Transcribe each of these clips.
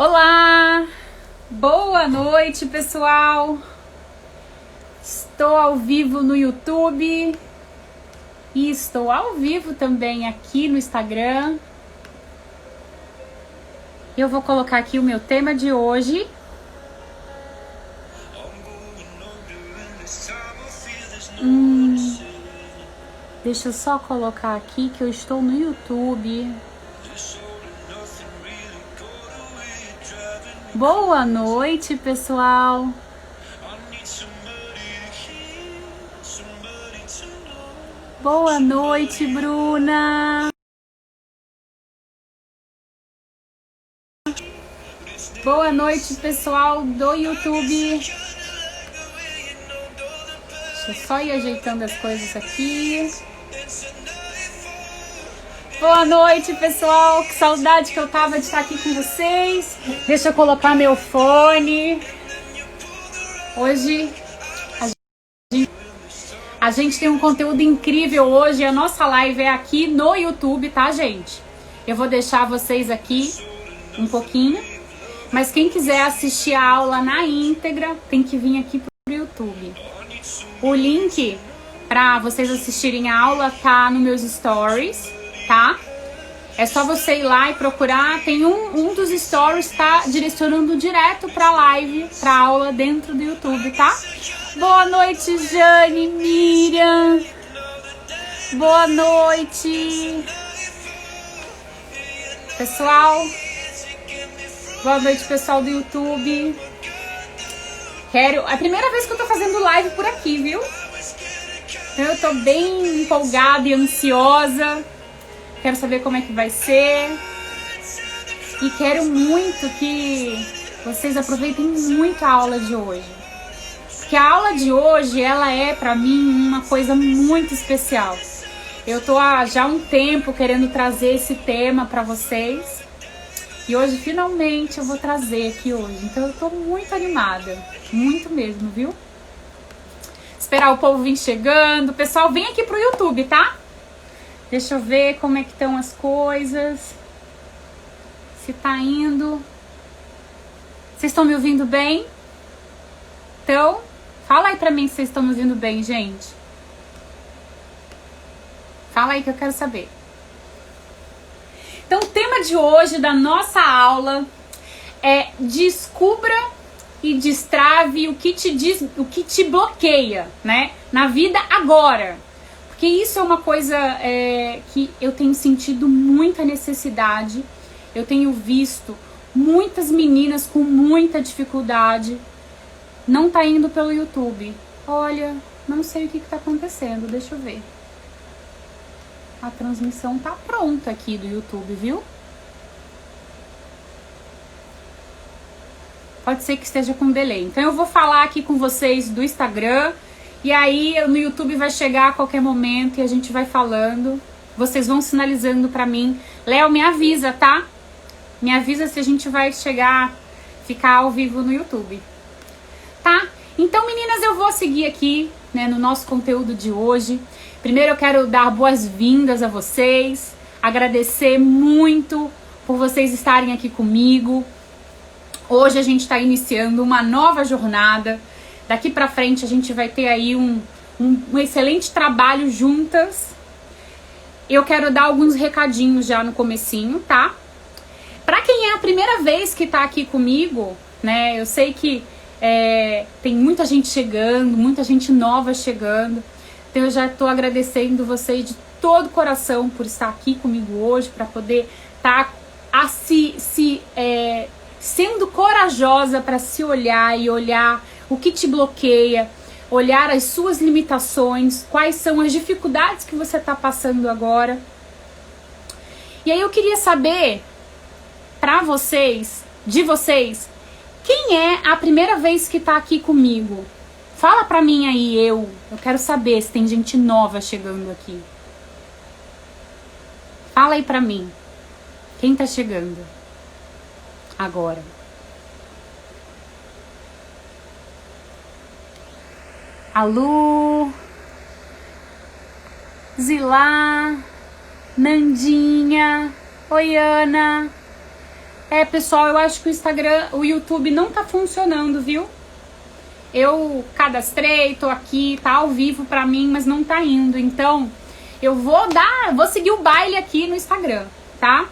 Olá! Boa noite, pessoal! Estou ao vivo no YouTube e estou ao vivo também aqui no Instagram. Eu vou colocar aqui o meu tema de hoje. Deixa eu só colocar aqui que eu estou no YouTube. Boa noite, pessoal. Boa noite, Bruna. Boa noite, pessoal do YouTube. Deixa eu só ir ajeitando as coisas aqui. Boa noite, pessoal. Que saudade que eu tava de estar aqui com vocês. Deixa eu colocar meu fone. Hoje a gente tem um conteúdo incrível hoje. A nossa live é aqui no YouTube, tá, gente? Eu vou deixar vocês aqui um pouquinho. Mas quem quiser assistir a aula na íntegra, tem que vir aqui pro YouTube. O link para vocês assistirem a aula tá nos meus stories, tá? É só você ir lá e procurar. Tem um dos stories tá direcionando direto pra live, pra aula dentro do YouTube, tá? Boa noite, Jane, Miriam. Boa noite, pessoal. Boa noite, pessoal do YouTube. É a primeira vez que eu tô fazendo live por aqui, viu? Então eu tô bem empolgada e ansiosa. Quero saber como é que vai ser. E quero muito que vocês aproveitem muito a aula de hoje. Porque a aula de hoje, ela é pra mim uma coisa muito especial. Eu tô há já um tempo querendo trazer esse tema pra vocês. E hoje, finalmente, eu vou trazer aqui hoje. Então, eu tô muito animada. Muito mesmo, viu? Esperar o povo vir chegando. Pessoal, vem aqui pro YouTube, tá? Deixa eu ver como é que estão as coisas. Se tá indo. Vocês estão me ouvindo bem? Então, fala aí pra mim se vocês estão me ouvindo bem, gente. Fala aí que eu quero saber. Então, o tema de hoje da nossa aula é descubra e destrave o que te bloqueia, né? Na vida agora. Porque isso é uma coisa que eu tenho sentido muita necessidade. Eu tenho visto muitas meninas com muita dificuldade. Não tá indo pelo YouTube. Olha, não sei o que tá acontecendo. Deixa eu ver. A transmissão tá pronta aqui do YouTube, viu? Pode ser que esteja com delay. Então eu vou falar aqui com vocês do Instagram. E aí no YouTube vai chegar a qualquer momento e a gente vai falando. Vocês vão sinalizando pra mim. Léo, me avisa, tá? Me avisa se a gente vai ficar ao vivo no YouTube. Tá? Então, meninas, eu vou seguir aqui, né, no nosso conteúdo de hoje. Primeiro eu quero dar boas-vindas a vocês, agradecer muito por vocês estarem aqui comigo. Hoje a gente está iniciando uma nova jornada. Daqui pra frente a gente vai ter aí um excelente trabalho juntas. Eu quero dar alguns recadinhos já no comecinho, tá? Pra quem é a primeira vez que tá aqui comigo, né, eu sei que tem muita gente chegando, muita gente nova chegando. Então eu já estou agradecendo vocês de todo o coração por estar aqui comigo hoje, para poder estar sendo corajosa para se olhar e olhar o que te bloqueia, olhar as suas limitações, quais são as dificuldades que você está passando agora. E aí eu queria saber de vocês, quem é a primeira vez que está aqui comigo? Fala pra mim aí, eu quero saber se tem gente nova chegando aqui. Fala aí pra mim. Quem tá chegando agora? A Lu, Zilá, Nandinha, oi Ana. Pessoal, eu acho que o YouTube não tá funcionando, viu? Eu cadastrei, tô aqui, tá ao vivo pra mim, mas não tá indo. Então, eu vou seguir o baile aqui no Instagram, tá?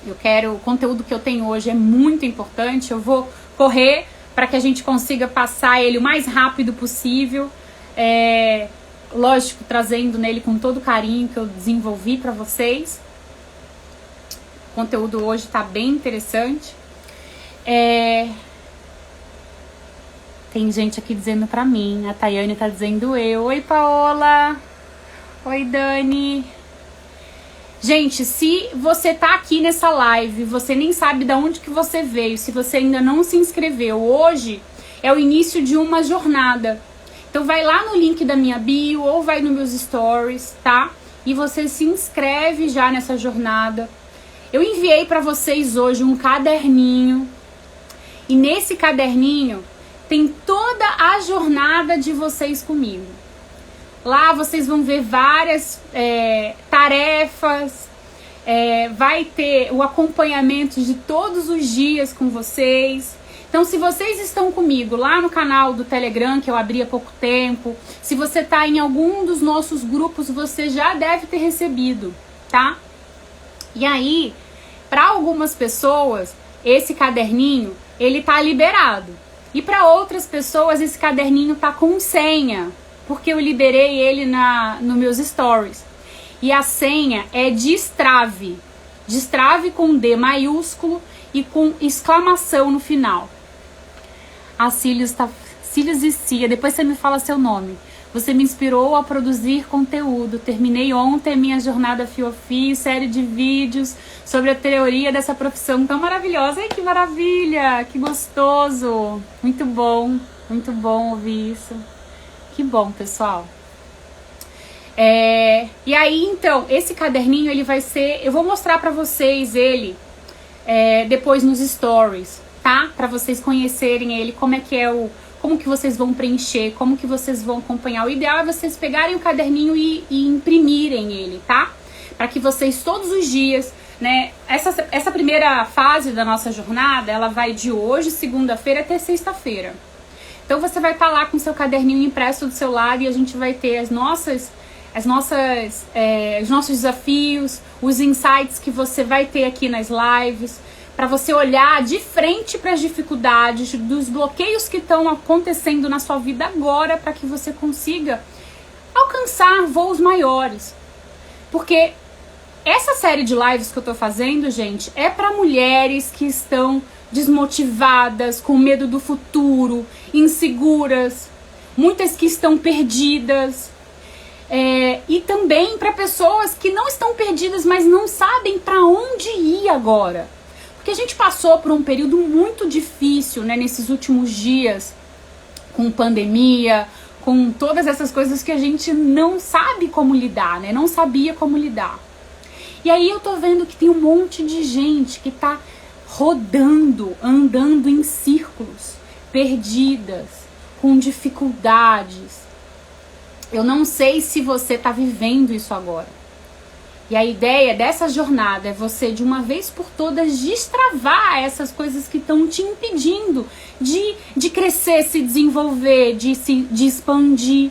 O conteúdo que eu tenho hoje é muito importante. Eu vou correr para que a gente consiga passar ele o mais rápido possível. Lógico, trazendo nele com todo o carinho que eu desenvolvi para vocês. O conteúdo hoje tá bem interessante. Tem gente aqui dizendo pra mim. A Tayane tá dizendo eu. Oi, Paola. Oi, Dani. Gente, se você tá aqui nessa live, você nem sabe de onde que você veio, se você ainda não se inscreveu, hoje é o início de uma jornada. Então vai lá no link da minha bio ou vai nos meus stories, tá? E você se inscreve já nessa jornada. Eu enviei pra vocês hoje um caderninho. E nesse caderninho tem toda a jornada de vocês comigo. Lá vocês vão ver várias tarefas, vai ter o acompanhamento de todos os dias com vocês. Então, se vocês estão comigo lá no canal do Telegram, que eu abri há pouco tempo, se você está em algum dos nossos grupos, você já deve ter recebido, tá? E aí, para algumas pessoas, esse caderninho, ele tá liberado. E para outras pessoas, esse caderninho tá com senha, porque eu liberei ele nos meus stories. E a senha é destrave. Destrave com D maiúsculo e com exclamação no final. A Cílios e Cia, depois você me fala seu nome. Você me inspirou a produzir conteúdo. Terminei ontem minha jornada fio a fio, série de vídeos sobre a teoria dessa profissão tão maravilhosa. Ai, que maravilha, que gostoso. Muito bom ouvir isso. Que bom, pessoal. E aí, então, esse caderninho, ele vai ser... Eu vou mostrar pra vocês ele depois nos stories, tá? Pra vocês conhecerem ele, como que vocês vão preencher, como que vocês vão acompanhar. O ideal é vocês pegarem o caderninho e imprimirem ele, tá? Pra que vocês todos os dias, né? Essa primeira fase da nossa jornada, ela vai de hoje, segunda-feira, até sexta-feira. Então você vai estar lá com seu caderninho impresso do seu lado e a gente vai ter os nossos desafios, os insights que você vai ter aqui nas lives, para você olhar de frente para as dificuldades, dos bloqueios que estão acontecendo na sua vida agora, para que você consiga alcançar voos maiores. Porque essa série de lives que eu tô fazendo, gente, é para mulheres que estão desmotivadas, com medo do futuro, inseguras, muitas que estão perdidas, e também para pessoas que não estão perdidas, mas não sabem para onde ir agora. Porque a gente passou por um período muito difícil, né, nesses últimos dias, com pandemia, com todas essas coisas que a gente não sabe como lidar, né, não sabia como lidar. E aí eu tô vendo que tem um monte de gente que tá rodando, andando em círculos, perdidas, com dificuldades. Eu não sei se você tá vivendo isso agora. E a ideia dessa jornada é você, de uma vez por todas, destravar essas coisas que estão te impedindo de crescer, se desenvolver, de expandir.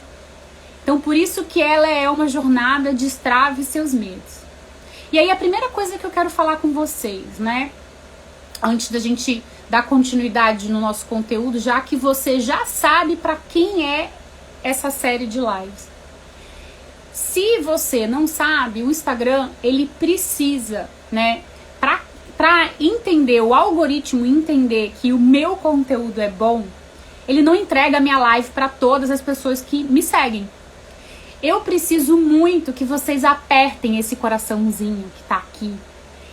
Então, por isso que ela é uma jornada, destrave seus medos. E aí, a primeira coisa que eu quero falar com vocês, né? Antes da gente dar continuidade no nosso conteúdo, já que você já sabe para quem é essa série de lives. Se você não sabe, o Instagram, ele precisa, né, para entender, o algoritmo entender que o meu conteúdo é bom, ele não entrega a minha live para todas as pessoas que me seguem. Eu preciso muito que vocês apertem esse coraçãozinho que tá aqui.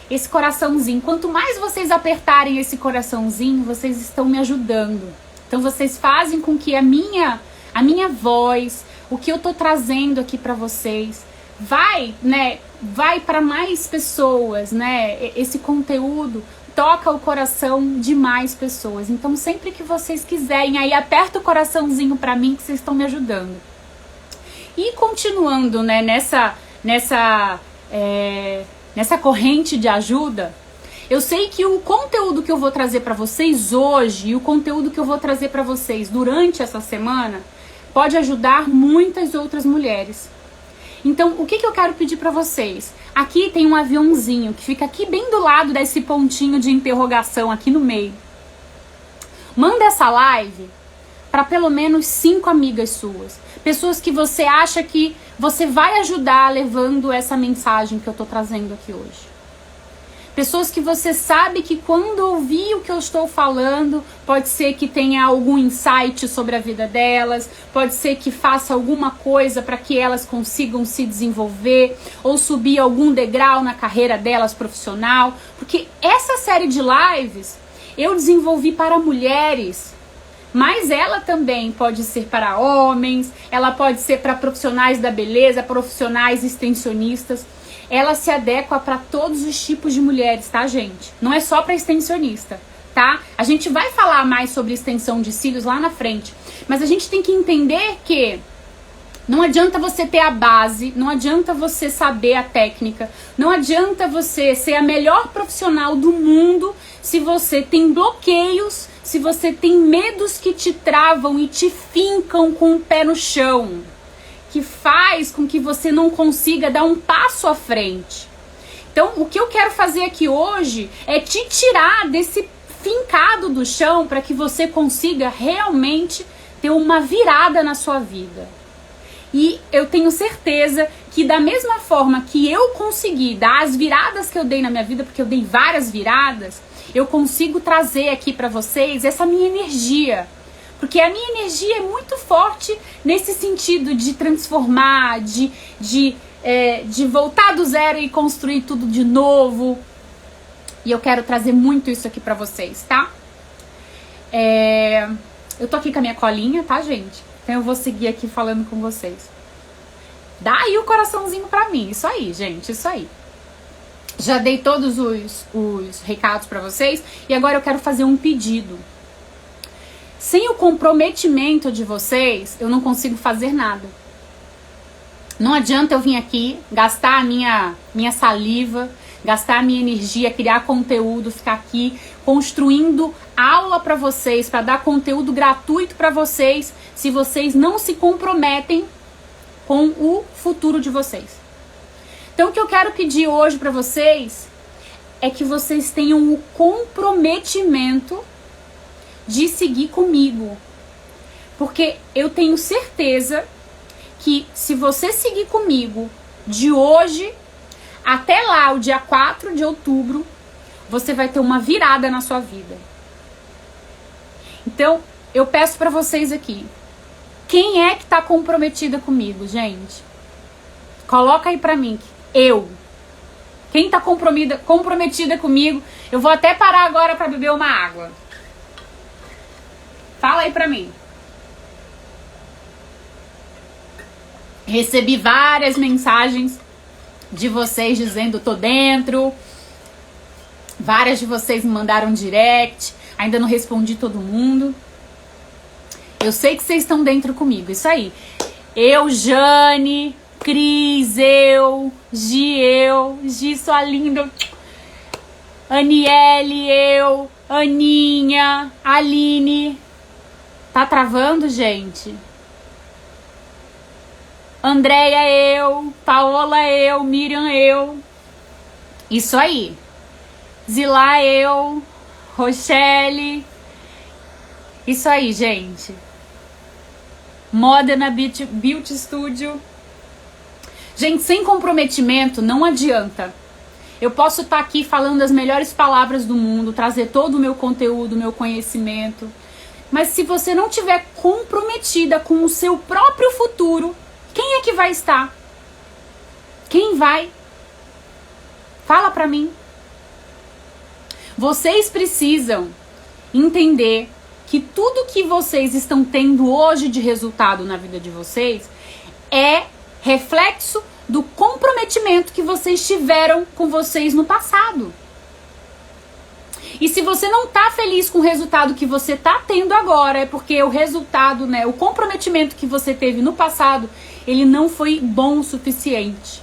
Esse coraçãozinho, quanto mais vocês apertarem esse coraçãozinho, vocês estão me ajudando. Então vocês fazem com que a minha voz, o que eu tô trazendo aqui para vocês, vai para mais pessoas, né? Esse conteúdo toca o coração de mais pessoas. Então sempre que vocês quiserem, aí aperta o coraçãozinho para mim que vocês estão me ajudando. E continuando, né, nessa corrente de ajuda, Eu sei que o conteúdo que eu vou trazer para vocês hoje e o conteúdo que eu vou trazer para vocês durante essa semana pode ajudar muitas outras mulheres. Então, o que eu quero pedir para vocês? Aqui tem um aviãozinho que fica aqui bem do lado desse pontinho de interrogação aqui no meio. Manda essa live para pelo menos 5 amigas suas. Pessoas que você acha que você vai ajudar levando essa mensagem que eu tô trazendo aqui hoje. Pessoas que você sabe que quando ouvir o que eu estou falando, pode ser que tenha algum insight sobre a vida delas, pode ser que faça alguma coisa para que elas consigam se desenvolver ou subir algum degrau na carreira delas profissional. Porque essa série de lives eu desenvolvi para mulheres, mas ela também pode ser para homens, ela pode ser para profissionais da beleza, profissionais extensionistas. Ela se adequa para todos os tipos de mulheres, tá, gente? Não é só para extensionista, tá? A gente vai falar mais sobre extensão de cílios lá na frente, mas a gente tem que entender que não adianta você ter a base, não adianta você saber a técnica, não adianta você ser a melhor profissional do mundo se você tem bloqueios, se você tem medos que te travam e te fincam com o pé no chão, que faz com que você não consiga dar um passo à frente. Então, o que eu quero fazer aqui hoje é te tirar desse fincado do chão para que você consiga realmente ter uma virada na sua vida. E eu tenho certeza que da mesma forma que eu consegui dar as viradas que eu dei na minha vida, porque eu dei várias viradas, eu consigo trazer aqui para vocês essa minha energia. Porque a minha energia é muito forte nesse sentido de transformar, de voltar do zero e construir tudo de novo. E eu quero trazer muito isso aqui pra vocês, tá? Eu tô aqui com a minha colinha, tá, gente? Então eu vou seguir aqui falando com vocês. Dá aí o coraçãozinho pra mim. Isso aí, gente, isso aí. Já dei todos os recados pra vocês. E agora eu quero fazer um pedido. Sem o comprometimento de vocês, eu não consigo fazer nada. Não adianta eu vir aqui, gastar a minha saliva, gastar a minha energia, criar conteúdo, ficar aqui construindo aula para vocês, para dar conteúdo gratuito para vocês, se vocês não se comprometem com o futuro de vocês. Então, o que eu quero pedir hoje para vocês é que vocês tenham o comprometimento de seguir comigo, porque eu tenho certeza que se você seguir comigo de hoje até lá, o dia 4 de outubro, você vai ter uma virada na sua vida. Então, eu peço pra vocês aqui, quem é que tá comprometida comigo, gente? Coloca aí pra mim, eu. Quem tá comprometida comigo? Eu vou até parar agora pra beber uma água. Fala aí pra mim. Recebi várias mensagens de vocês dizendo tô dentro. Várias de vocês me mandaram direct. Ainda não respondi todo mundo. Eu sei que vocês estão dentro comigo. Isso aí. Eu, Jane, Cris, Gi, sua linda. Aniele, eu, Aninha, Aline. Tá travando, gente? Andréia, eu. Paola, eu. Miriam, eu. Isso aí. Zilá, eu. Rochelle. Isso aí, gente. Modena Beauty Studio. Gente, sem comprometimento não adianta. Eu posso estar aqui falando as melhores palavras do mundo, trazer todo o meu conteúdo, o meu conhecimento. Mas se você não estiver comprometida com o seu próprio futuro, quem é que vai estar? Quem vai? Fala pra mim. Vocês precisam entender que tudo que vocês estão tendo hoje de resultado na vida de vocês é reflexo do comprometimento que vocês tiveram com vocês no passado. E se você não tá feliz com o resultado que você tá tendo agora, é porque o resultado, né, o comprometimento que você teve no passado, ele não foi bom o suficiente.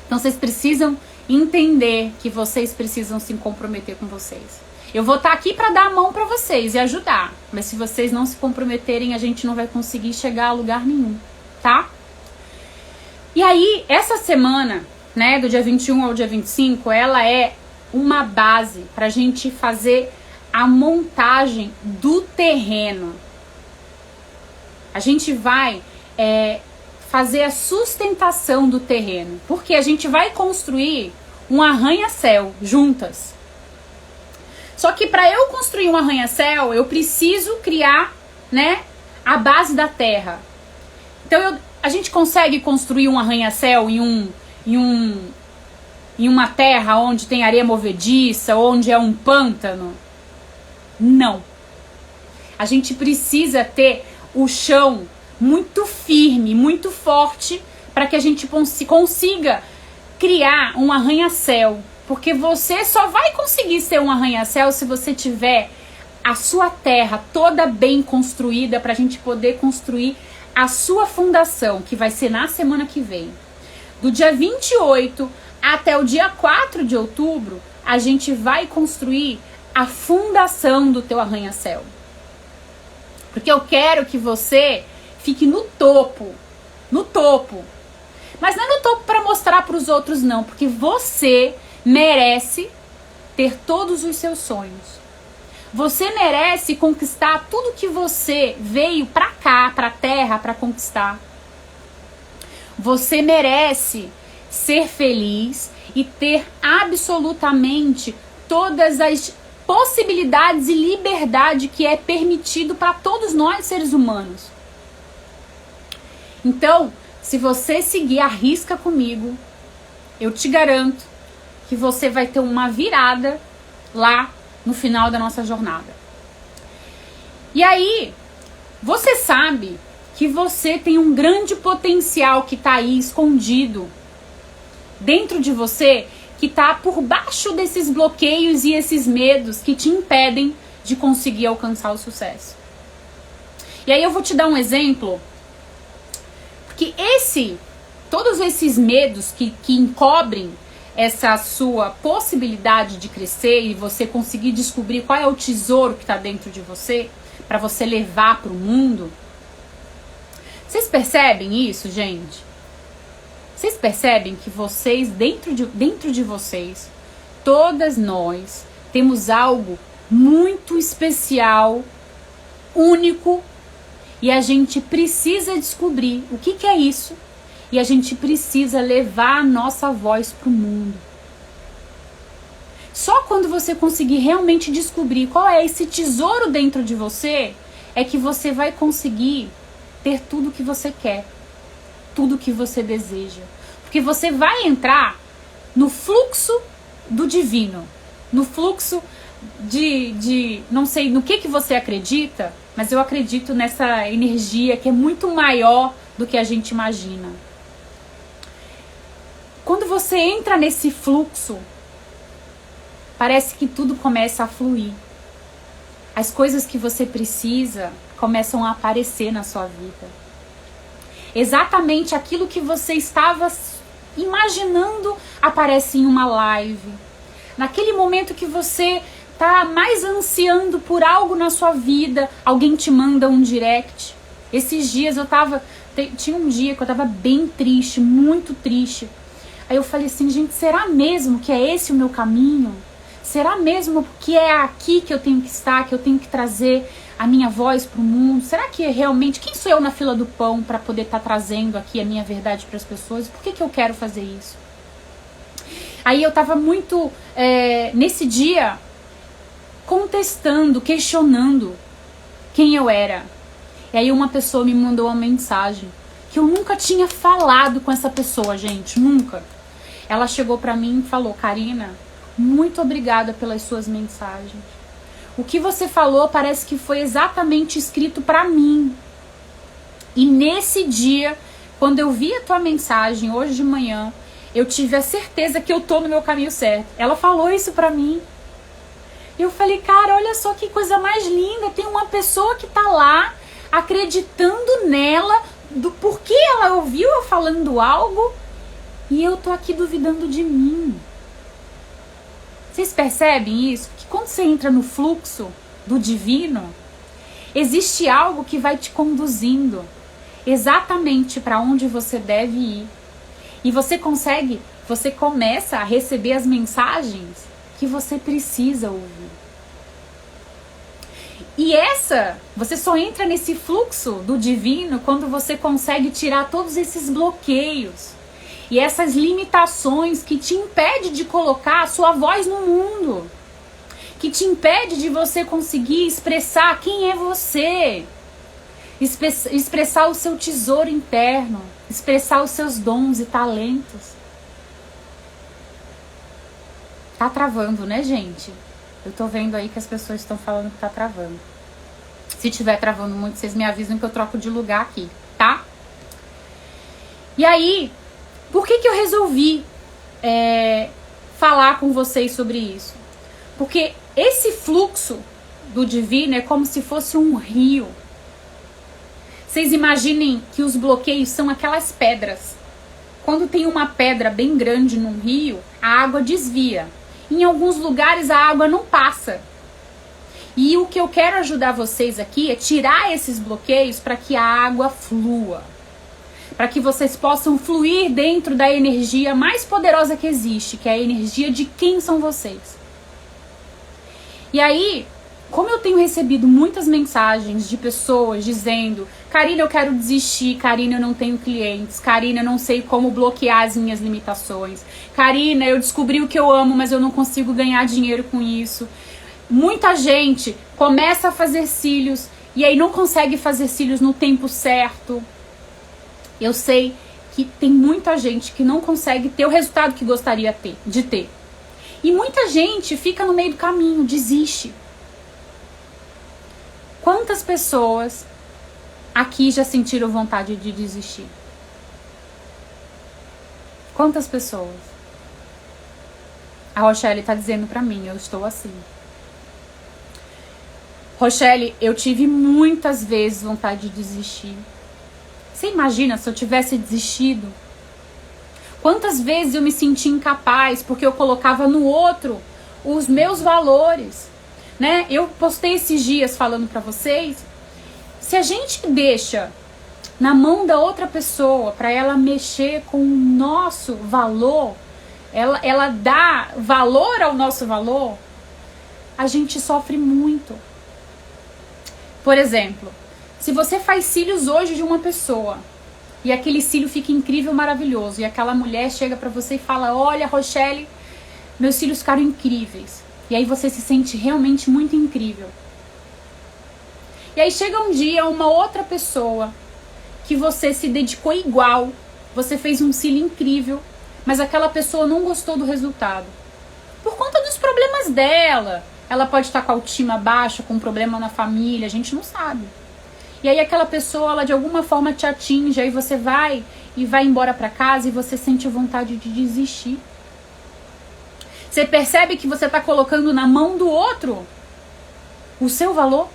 Então vocês precisam entender que vocês precisam se comprometer com vocês. Eu vou estar aqui para dar a mão para vocês e ajudar, mas se vocês não se comprometerem, a gente não vai conseguir chegar a lugar nenhum, tá? E aí, essa semana, né, do dia 21 ao dia 25, ela é uma base para a gente fazer a montagem do terreno. A gente vai fazer a sustentação do terreno, porque a gente vai construir um arranha-céu juntas. Só que para eu construir um arranha-céu, eu preciso criar, né, a base da terra. Então a gente consegue construir um arranha-céu em uma terra onde tem areia movediça, onde é um pântano? Não. A gente precisa ter o chão muito firme, muito forte, para que a gente consiga criar um arranha-céu. Porque você só vai conseguir ser um arranha-céu se você tiver a sua terra toda bem construída, para a gente poder construir a sua fundação, que vai ser na semana que vem. Do dia 28 até o dia 4 de outubro, a gente vai construir a fundação do teu arranha-céu. Porque eu quero que você fique no topo. No topo. Mas não é no topo para mostrar para os outros, não. Porque você merece ter todos os seus sonhos. Você merece conquistar tudo que você veio para cá, para a terra, para conquistar. Você merece ser feliz e ter absolutamente todas as possibilidades e liberdade que é permitido para todos nós seres humanos. Então, se você seguir a risca comigo, eu te garanto que você vai ter uma virada lá no final da nossa jornada. E aí, você sabe que você tem um grande potencial que está aí escondido dentro de você, que está por baixo desses bloqueios e esses medos que te impedem de conseguir alcançar o sucesso. E aí eu vou te dar um exemplo, porque todos esses medos que encobrem essa sua possibilidade de crescer e você conseguir descobrir qual é o tesouro que está dentro de você, para você levar para o mundo. Vocês percebem isso, gente? Vocês percebem que vocês, dentro de vocês, todas nós, temos algo muito especial, único, e a gente precisa descobrir o que é isso, e a gente precisa levar a nossa voz para o mundo. Só quando você conseguir realmente descobrir qual é esse tesouro dentro de você, é que você vai conseguir ter tudo que você quer, tudo que você deseja. Porque você vai entrar no fluxo do divino, no fluxo de não sei no que você acredita, mas eu acredito nessa energia que é muito maior do que a gente imagina. Quando você entra nesse fluxo, parece que tudo começa a fluir. As coisas que você precisa começam a aparecer na sua vida. Exatamente aquilo que você estava imaginando aparece em uma live. Naquele momento que você está mais ansiando por algo na sua vida, alguém te manda um direct. Esses dias tinha um dia que eu estava bem triste, muito triste. Aí eu falei assim, gente, será mesmo que é esse o meu caminho? Será mesmo que é aqui que eu tenho que estar, que eu tenho que trazer a minha voz para o mundo? Será que é realmente... Quem sou eu na fila do pão para poder estar trazendo aqui a minha verdade para as pessoas? Por que eu quero fazer isso? Aí eu estava muito, nesse dia, contestando, questionando quem eu era. E aí uma pessoa me mandou uma mensagem que eu nunca tinha falado com essa pessoa, gente, nunca. Ela chegou para mim e falou, Karina, muito obrigada pelas suas mensagens. O que você falou parece que foi exatamente escrito para mim. E nesse dia, quando eu vi a tua mensagem, hoje de manhã, eu tive a certeza que eu tô no meu caminho certo. Ela falou isso pra mim. Eu falei, cara, olha só que coisa mais linda. Tem uma pessoa que tá lá, acreditando nela, do porquê ela ouviu eu falando algo, e eu tô aqui duvidando de mim. Vocês percebem isso? Que quando você entra no fluxo do divino, existe algo que vai te conduzindo exatamente para onde você deve ir. E você começa a receber as mensagens que você precisa ouvir. E você só entra nesse fluxo do divino quando você consegue tirar todos esses bloqueios e essas limitações que te impedem de colocar a sua voz no mundo, que te impede de você conseguir expressar quem é você, expressar o seu tesouro interno, expressar os seus dons e talentos. Tá travando, né, gente? Eu tô vendo aí que as pessoas estão falando que tá travando. Se tiver travando muito, vocês me avisam que eu troco de lugar aqui, tá? E aí, por que eu resolvi falar com vocês sobre isso? Porque esse fluxo do divino é como se fosse um rio. Vocês imaginem que os bloqueios são aquelas pedras. Quando tem uma pedra bem grande num rio, a água desvia. Em alguns lugares a água não passa. E o que eu quero ajudar vocês aqui é tirar esses bloqueios para que a água flua. Para que vocês possam fluir dentro da energia mais poderosa que existe, que é a energia de quem são vocês. E aí, como eu tenho recebido muitas mensagens de pessoas dizendo: Karina, eu quero desistir, Karina, eu não tenho clientes, Karina, eu não sei como bloquear as minhas limitações, Karina, eu descobri o que eu amo, mas eu não consigo ganhar dinheiro com isso. Muita gente começa a fazer cílios e aí não consegue fazer cílios no tempo certo. Eu sei que tem muita gente que não consegue ter o resultado que gostaria de ter. E muita gente fica no meio do caminho, desiste. Quantas pessoas aqui já sentiram vontade de desistir? Quantas pessoas? A Rochelle tá dizendo pra mim, eu estou assim. Rochelle, eu tive muitas vezes vontade de desistir. Você imagina se eu tivesse desistido? Quantas vezes eu me senti incapaz porque eu colocava no outro os meus valores, né? Eu postei esses dias falando pra vocês, se a gente deixa na mão da outra pessoa para ela mexer com o nosso valor, ela dá valor ao nosso valor, a gente sofre muito. Por exemplo, se você faz cílios hoje de uma pessoa e aquele cílio fica incrível, maravilhoso, e aquela mulher chega pra você e fala: olha, Rochelle, meus cílios ficaram incríveis. E aí você se sente realmente muito incrível. E aí chega um dia uma outra pessoa que você se dedicou igual, você fez um cílio incrível, mas aquela pessoa não gostou do resultado. Por conta dos problemas dela. Ela pode estar com a autoestima baixa, com um problema na família, a gente não sabe. E aí aquela pessoa, ela de alguma forma te atinge, aí você vai embora pra casa e você sente vontade de desistir. Você percebe que você tá colocando na mão do outro o seu valor?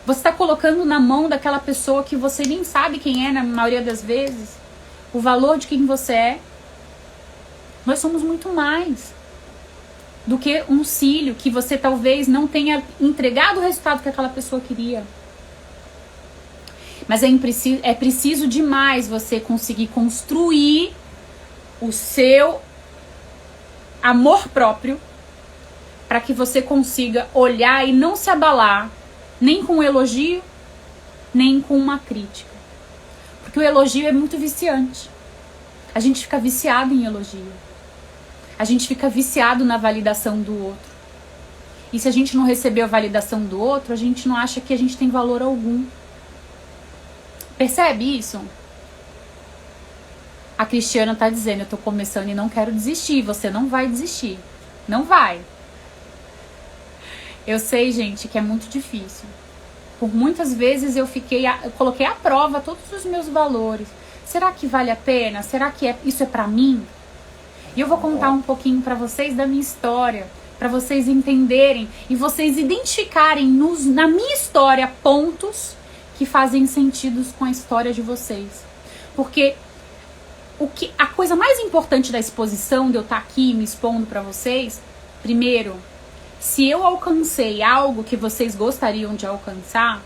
Você tá colocando na mão daquela pessoa que você nem sabe quem é na maioria das vezes, o valor de quem você é. Nós somos muito mais do que um cílio que você talvez não tenha entregado o resultado que aquela pessoa queria. Mas é preciso demais você conseguir construir o seu amor próprio para que você consiga olhar e não se abalar nem com um elogio, nem com uma crítica. Porque o elogio é muito viciante. A gente fica viciado em elogio. A gente fica viciado na validação do outro. E se a gente não receber a validação do outro, a gente não acha que a gente tem valor algum. Percebe isso? A Cristiana tá dizendo: eu tô começando e não quero desistir. Você não vai desistir. Não vai. Eu sei, gente, que é muito difícil. Por muitas vezes eu coloquei à prova todos os meus valores. Será que vale a pena? Será que isso é pra mim? E eu vou contar um pouquinho pra vocês da minha história, pra vocês entenderem e vocês identificarem na minha história pontos que fazem sentido com a história de vocês. Porque a coisa mais importante da exposição, de eu estar aqui me expondo para vocês, primeiro, se eu alcancei algo que vocês gostariam de alcançar,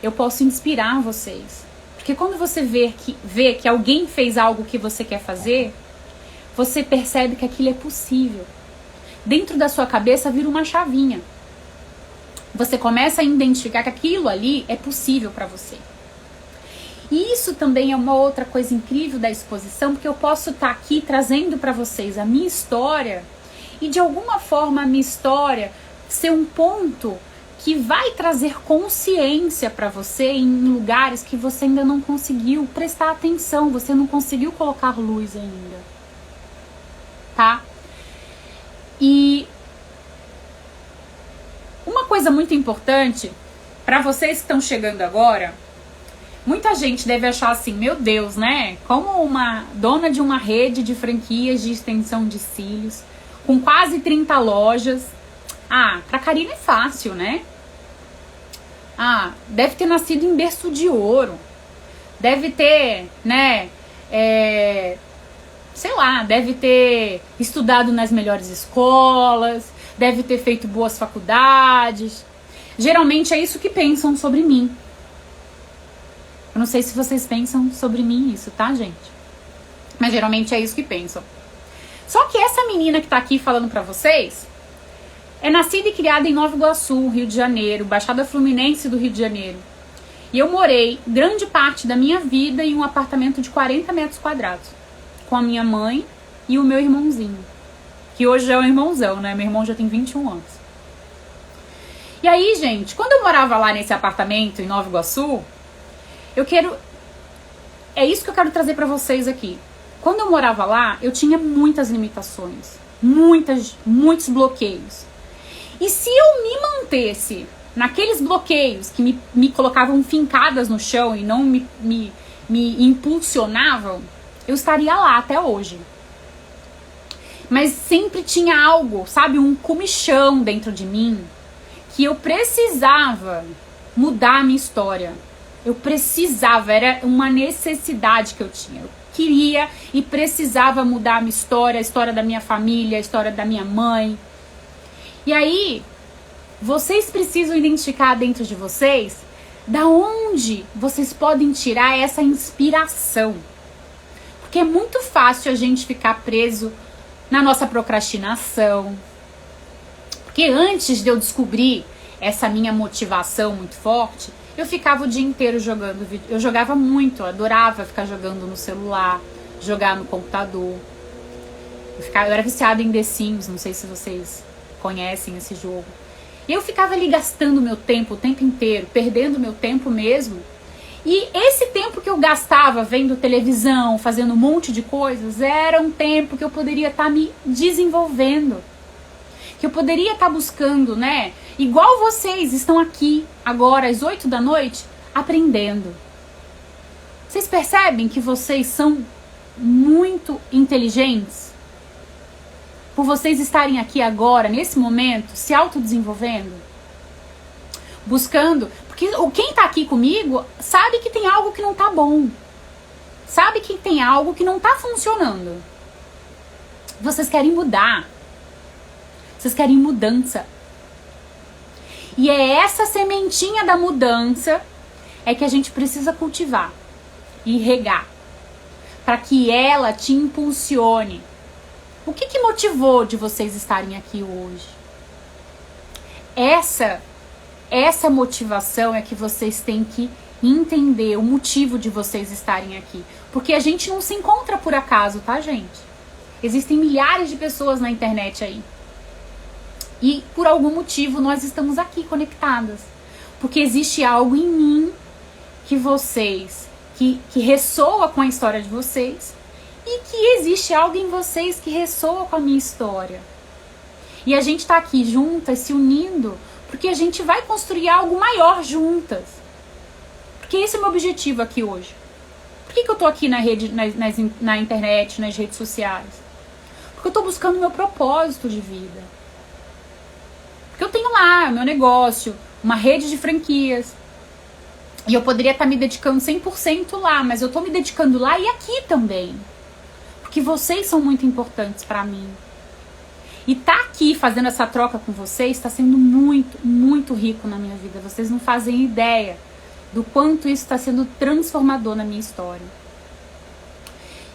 eu posso inspirar vocês. Porque quando você vê que alguém fez algo que você quer fazer, você percebe que aquilo é possível. Dentro da sua cabeça vira uma chavinha. Você começa a identificar que aquilo ali é possível para você. E isso também é uma outra coisa incrível da exposição, porque eu posso estar aqui trazendo para vocês a minha história e de alguma forma a minha história ser um ponto que vai trazer consciência para você em lugares que você ainda não conseguiu prestar atenção, você não conseguiu colocar luz ainda, tá? E uma coisa muito importante para vocês que estão chegando agora, muita gente deve achar assim, meu Deus, né? Como uma dona de uma rede de franquias de extensão de cílios, com quase 30 lojas. Ah, pra Karina é fácil, né? Ah, deve ter nascido em berço de ouro. Deve ter, né? Sei lá, deve ter estudado nas melhores escolas, deve ter feito boas faculdades. Geralmente é isso que pensam sobre mim. Eu não sei se vocês pensam sobre mim isso, tá, gente? Mas geralmente é isso que pensam. Só que essa menina que tá aqui falando pra vocês é nascida e criada em Nova Iguaçu, Rio de Janeiro, Baixada Fluminense do Rio de Janeiro. E eu morei grande parte da minha vida em um apartamento de 40 metros quadrados, com a minha mãe e o meu irmãozinho, que hoje é um irmãozão, né? Meu irmão já tem 21 anos. E aí, gente, quando eu morava lá nesse apartamento em Nova Iguaçu, é isso que eu quero trazer pra vocês aqui. Quando eu morava lá, eu tinha muitas limitações, muitos bloqueios. E se eu me mantesse naqueles bloqueios que me colocavam fincadas no chão e não me impulsionavam, eu estaria lá até hoje. Mas sempre tinha algo, sabe, um comichão dentro de mim, que eu precisava mudar a minha história. Eu precisava, era uma necessidade que eu tinha. Eu queria e precisava mudar a minha história, a história da minha família, a história da minha mãe. E aí, vocês precisam identificar dentro de vocês da onde vocês podem tirar essa inspiração. Porque é muito fácil a gente ficar preso na nossa procrastinação. Porque antes de eu descobrir essa minha motivação muito forte, eu ficava o dia inteiro jogando vídeo. Eu jogava muito, eu adorava ficar jogando no celular, jogar no computador. Eu era viciada em The Sims, não sei se vocês conhecem esse jogo. E eu ficava ali gastando meu tempo o tempo inteiro, perdendo meu tempo mesmo. E esse tempo que eu gastava vendo televisão, fazendo um monte de coisas, era um tempo que eu poderia estar me desenvolvendo. Que eu poderia estar buscando, né? Igual vocês estão aqui agora às 8 da noite, aprendendo. Vocês percebem que vocês são muito inteligentes? Por vocês estarem aqui agora, nesse momento, se autodesenvolvendo? Buscando. Porque quem tá aqui comigo sabe que tem algo que não tá bom. Sabe que tem algo que não tá funcionando. Vocês querem mudar. Vocês querem mudança. E é essa sementinha da mudança é que a gente precisa cultivar e regar. Para que ela te impulsione. O que motivou de vocês estarem aqui hoje? Essa motivação é que vocês têm que entender o motivo de vocês estarem aqui. Porque a gente não se encontra por acaso, tá, gente? Existem milhares de pessoas na internet aí. E por algum motivo nós estamos aqui conectadas. Porque existe algo em mim que vocês, que ressoa com a história de vocês. E que existe algo em vocês que ressoa com a minha história. E a gente tá aqui juntas, se unindo, porque a gente vai construir algo maior juntas. Porque esse é o meu objetivo aqui hoje. Por que eu tô aqui na internet, nas redes sociais? Porque eu tô buscando o meu propósito de vida. Porque eu tenho lá meu negócio, uma rede de franquias. E eu poderia estar me dedicando 100% lá, mas eu tô me dedicando lá e aqui também. Porque vocês são muito importantes pra mim. E tá aqui fazendo essa troca com vocês está sendo muito, muito rico na minha vida. Vocês não fazem ideia do quanto isso está sendo transformador na minha história.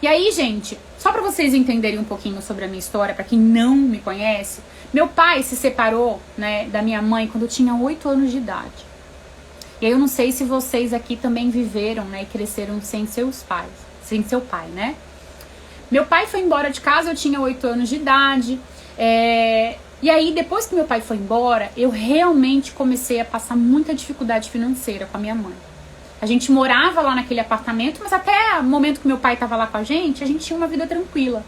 E aí, gente, só para vocês entenderem um pouquinho sobre a minha história, para quem não me conhece, meu pai se separou, né, da minha mãe quando eu tinha 8 anos de idade. E aí eu não sei se vocês aqui também viveram, né, e cresceram sem seus pais, sem seu pai, né? Meu pai foi embora de casa, eu tinha 8 anos de idade. E aí, depois que meu pai foi embora, eu realmente comecei a passar muita dificuldade financeira com a minha mãe. A gente morava lá naquele apartamento, mas até o momento que meu pai estava lá com a gente tinha uma vida tranquila.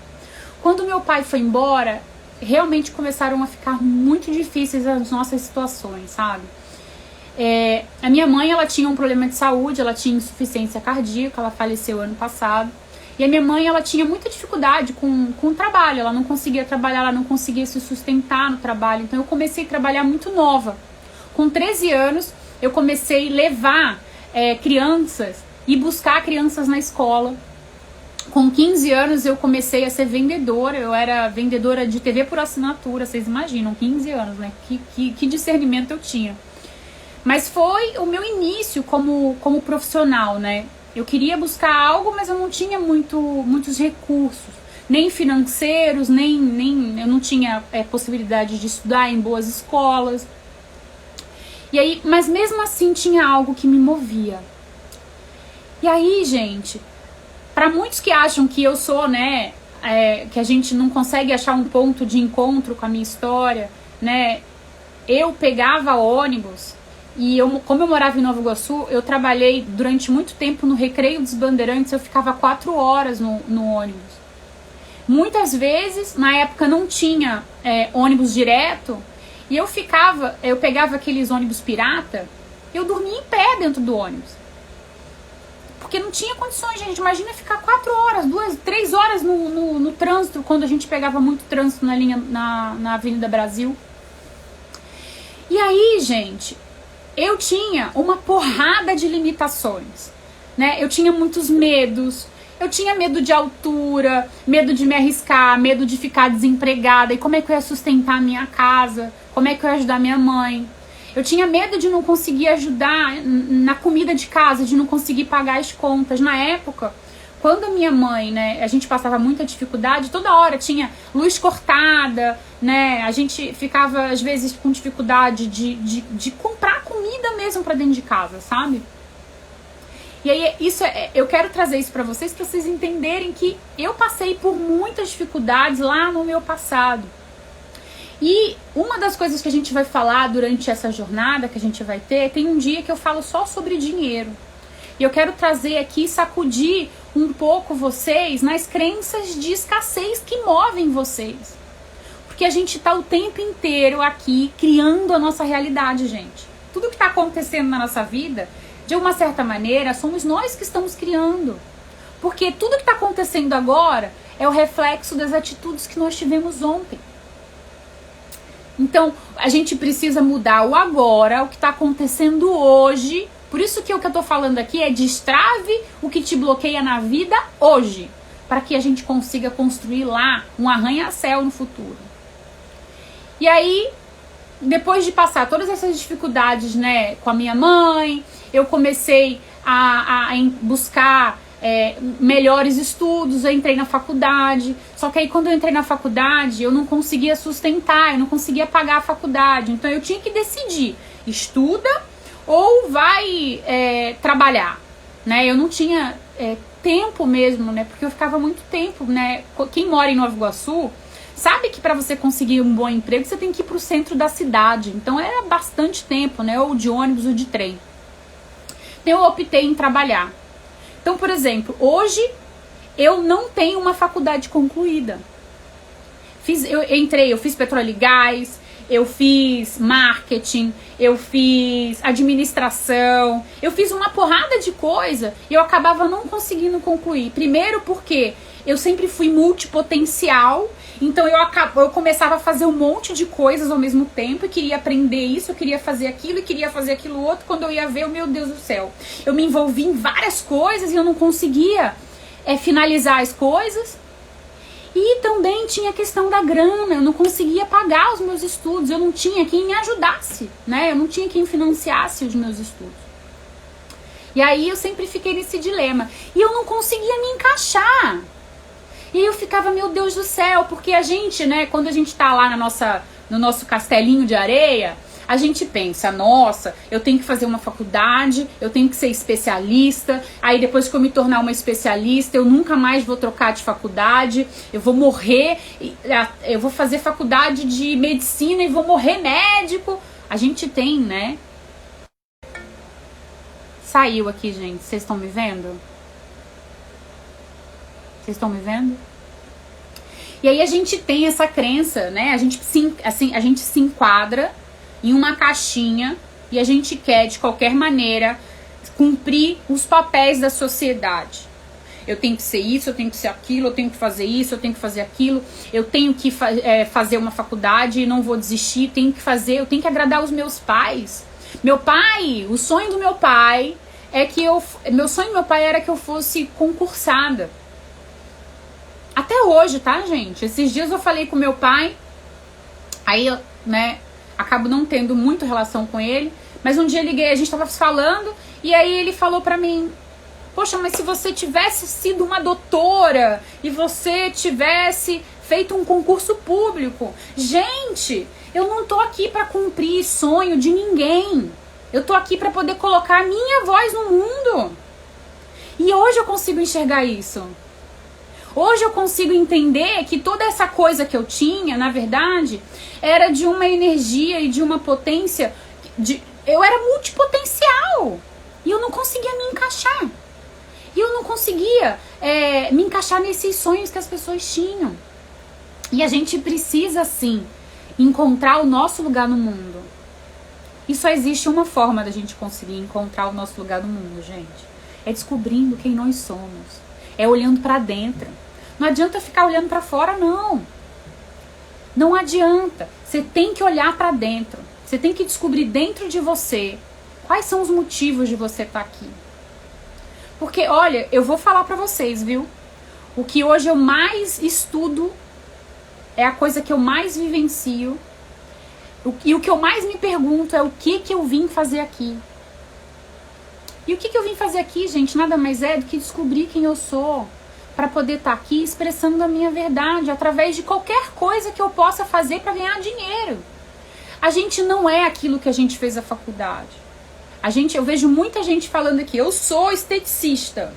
Quando meu pai foi embora, realmente começaram a ficar muito difíceis as nossas situações, sabe? A minha mãe, ela tinha um problema de saúde, ela tinha insuficiência cardíaca, ela faleceu ano passado. E a minha mãe, ela tinha muita dificuldade com o trabalho, ela não conseguia trabalhar, ela não conseguia se sustentar no trabalho. Então eu comecei a trabalhar muito nova. Com 13 anos, eu comecei a levar crianças e buscar crianças na escola. Com 15 anos, eu comecei a ser vendedora, eu era vendedora de TV por assinatura, vocês imaginam, 15 anos, né? Que discernimento eu tinha. Mas foi o meu início como profissional, né? Eu queria buscar algo, mas eu não tinha muitos recursos, nem financeiros, nem eu não tinha possibilidade de estudar em boas escolas. E aí, mas mesmo assim tinha algo que me movia. E aí, gente, para muitos que acham que eu sou, né, que a gente não consegue achar um ponto de encontro com a minha história, né, eu pegava ônibus. E como eu morava em Nova Iguaçu, eu trabalhei durante muito tempo no Recreio dos Bandeirantes, eu ficava 4 horas no ônibus. Muitas vezes, na época não tinha ônibus direto, e eu pegava aqueles ônibus pirata, e eu dormia em pé dentro do ônibus. Porque não tinha condições, gente. Imagina ficar 4 horas, 3 horas no trânsito, quando a gente pegava muito trânsito na Avenida Brasil. E aí, gente, eu tinha uma porrada de limitações, né? Eu tinha muitos medos. Eu tinha medo de altura, medo de me arriscar, medo de ficar desempregada. E como é que eu ia sustentar a minha casa? Como é que eu ia ajudar minha mãe? Eu tinha medo de não conseguir ajudar na comida de casa, de não conseguir pagar as contas. Na época, quando a minha mãe, né, a gente passava muita dificuldade, toda hora tinha luz cortada, né, a gente ficava às vezes com dificuldade de comprar comida mesmo pra dentro de casa, sabe? E aí eu quero trazer isso pra vocês entenderem que eu passei por muitas dificuldades lá no meu passado. E uma das coisas que a gente vai falar durante essa jornada que a gente vai ter, tem um dia que eu falo só sobre dinheiro. E eu quero trazer aqui, sacudir um pouco vocês nas crenças de escassez que movem vocês. Porque a gente tá o tempo inteiro aqui criando a nossa realidade, gente. Tudo que tá acontecendo na nossa vida, de uma certa maneira, somos nós que estamos criando. Porque tudo que tá acontecendo agora é o reflexo das atitudes que nós tivemos ontem. Então, a gente precisa mudar o agora, o que está acontecendo hoje. Por isso que o que eu tô falando aqui é destrave o que te bloqueia na vida hoje. Para que a gente consiga construir lá um arranha-céu no futuro. E aí, depois de passar todas essas dificuldades, né, com a minha mãe, eu comecei a buscar melhores estudos, eu entrei na faculdade, só que aí quando eu entrei na faculdade eu não conseguia sustentar, eu não conseguia pagar a faculdade, então eu tinha que decidir, estuda ou vai trabalhar, né, eu não tinha tempo mesmo, né, porque eu ficava muito tempo, né, quem mora em Nova Iguaçu sabe que para você conseguir um bom emprego você tem que ir pro centro da cidade, então era bastante tempo, né, ou de ônibus ou de trem, então eu optei em trabalhar. Então, por exemplo, hoje eu não tenho uma faculdade concluída. Eu fiz petróleo e gás, eu fiz marketing, eu fiz administração, eu fiz uma porrada de coisa e eu acabava não conseguindo concluir. Primeiro porque eu sempre fui multipotencial, então eu começava a fazer um monte de coisas ao mesmo tempo e queria aprender isso, eu queria fazer aquilo e queria fazer aquilo outro. Quando eu ia ver, meu Deus do céu, eu me envolvi em várias coisas e eu não conseguia finalizar as coisas. E também tinha a questão da grana, eu não conseguia pagar os meus estudos, eu não tinha quem me ajudasse, né? Eu não tinha quem financiasse os meus estudos. E aí eu sempre fiquei nesse dilema. E eu não conseguia me encaixar. E aí eu ficava, meu Deus do céu, porque a gente, né, quando a gente tá lá no nosso castelinho de areia, a gente pensa, nossa, eu tenho que fazer uma faculdade, eu tenho que ser especialista, aí depois que eu me tornar uma especialista, eu nunca mais vou trocar de faculdade, eu vou morrer, eu vou fazer faculdade de medicina e vou morrer médico. A gente tem, né? Saiu aqui, gente, vocês estão me vendo? Vocês estão me vendo? E aí a gente tem essa crença, né? A gente se enquadra em uma caixinha e a gente quer, de qualquer maneira, cumprir os papéis da sociedade. Eu tenho que ser isso, eu tenho que ser aquilo, eu tenho que fazer isso, eu tenho que fazer aquilo, eu tenho que fazer uma faculdade e não vou desistir, eu tenho que agradar os meus pais. Meu pai, o sonho do meu pai era que eu fosse concursada. Até hoje, tá, gente? Esses dias eu falei com meu pai, aí, né, acabo não tendo muito relação com ele, mas um dia eu liguei, a gente tava falando, e aí ele falou pra mim, poxa, mas se você tivesse sido uma doutora e você tivesse feito um concurso público, gente, eu não tô aqui pra cumprir sonho de ninguém, eu tô aqui pra poder colocar a minha voz no mundo. E hoje eu consigo enxergar isso. Hoje eu consigo entender que toda essa coisa que eu tinha, na verdade, era de uma energia e de uma potência. Eu era multipotencial. E eu não conseguia me encaixar. E eu não conseguia me encaixar nesses sonhos que as pessoas tinham. E a gente precisa, sim, encontrar o nosso lugar no mundo. E só existe uma forma da gente conseguir encontrar o nosso lugar no mundo, gente. É descobrindo quem nós somos. É olhando pra dentro. Não adianta ficar olhando pra fora, não. Não adianta. Você tem que olhar pra dentro. Você tem que descobrir dentro de você quais são os motivos de você estar aqui. Porque, olha, eu vou falar pra vocês, viu? O que hoje eu mais estudo é a coisa que eu mais vivencio. E o que eu mais me pergunto é o que eu vim fazer aqui. E o que eu vim fazer aqui, gente, nada mais é do que descobrir quem eu sou, para poder estar aqui expressando a minha verdade, através de qualquer coisa que eu possa fazer para ganhar dinheiro. A gente não é aquilo que a gente fez a faculdade. Eu vejo muita gente falando aqui, eu sou esteticista,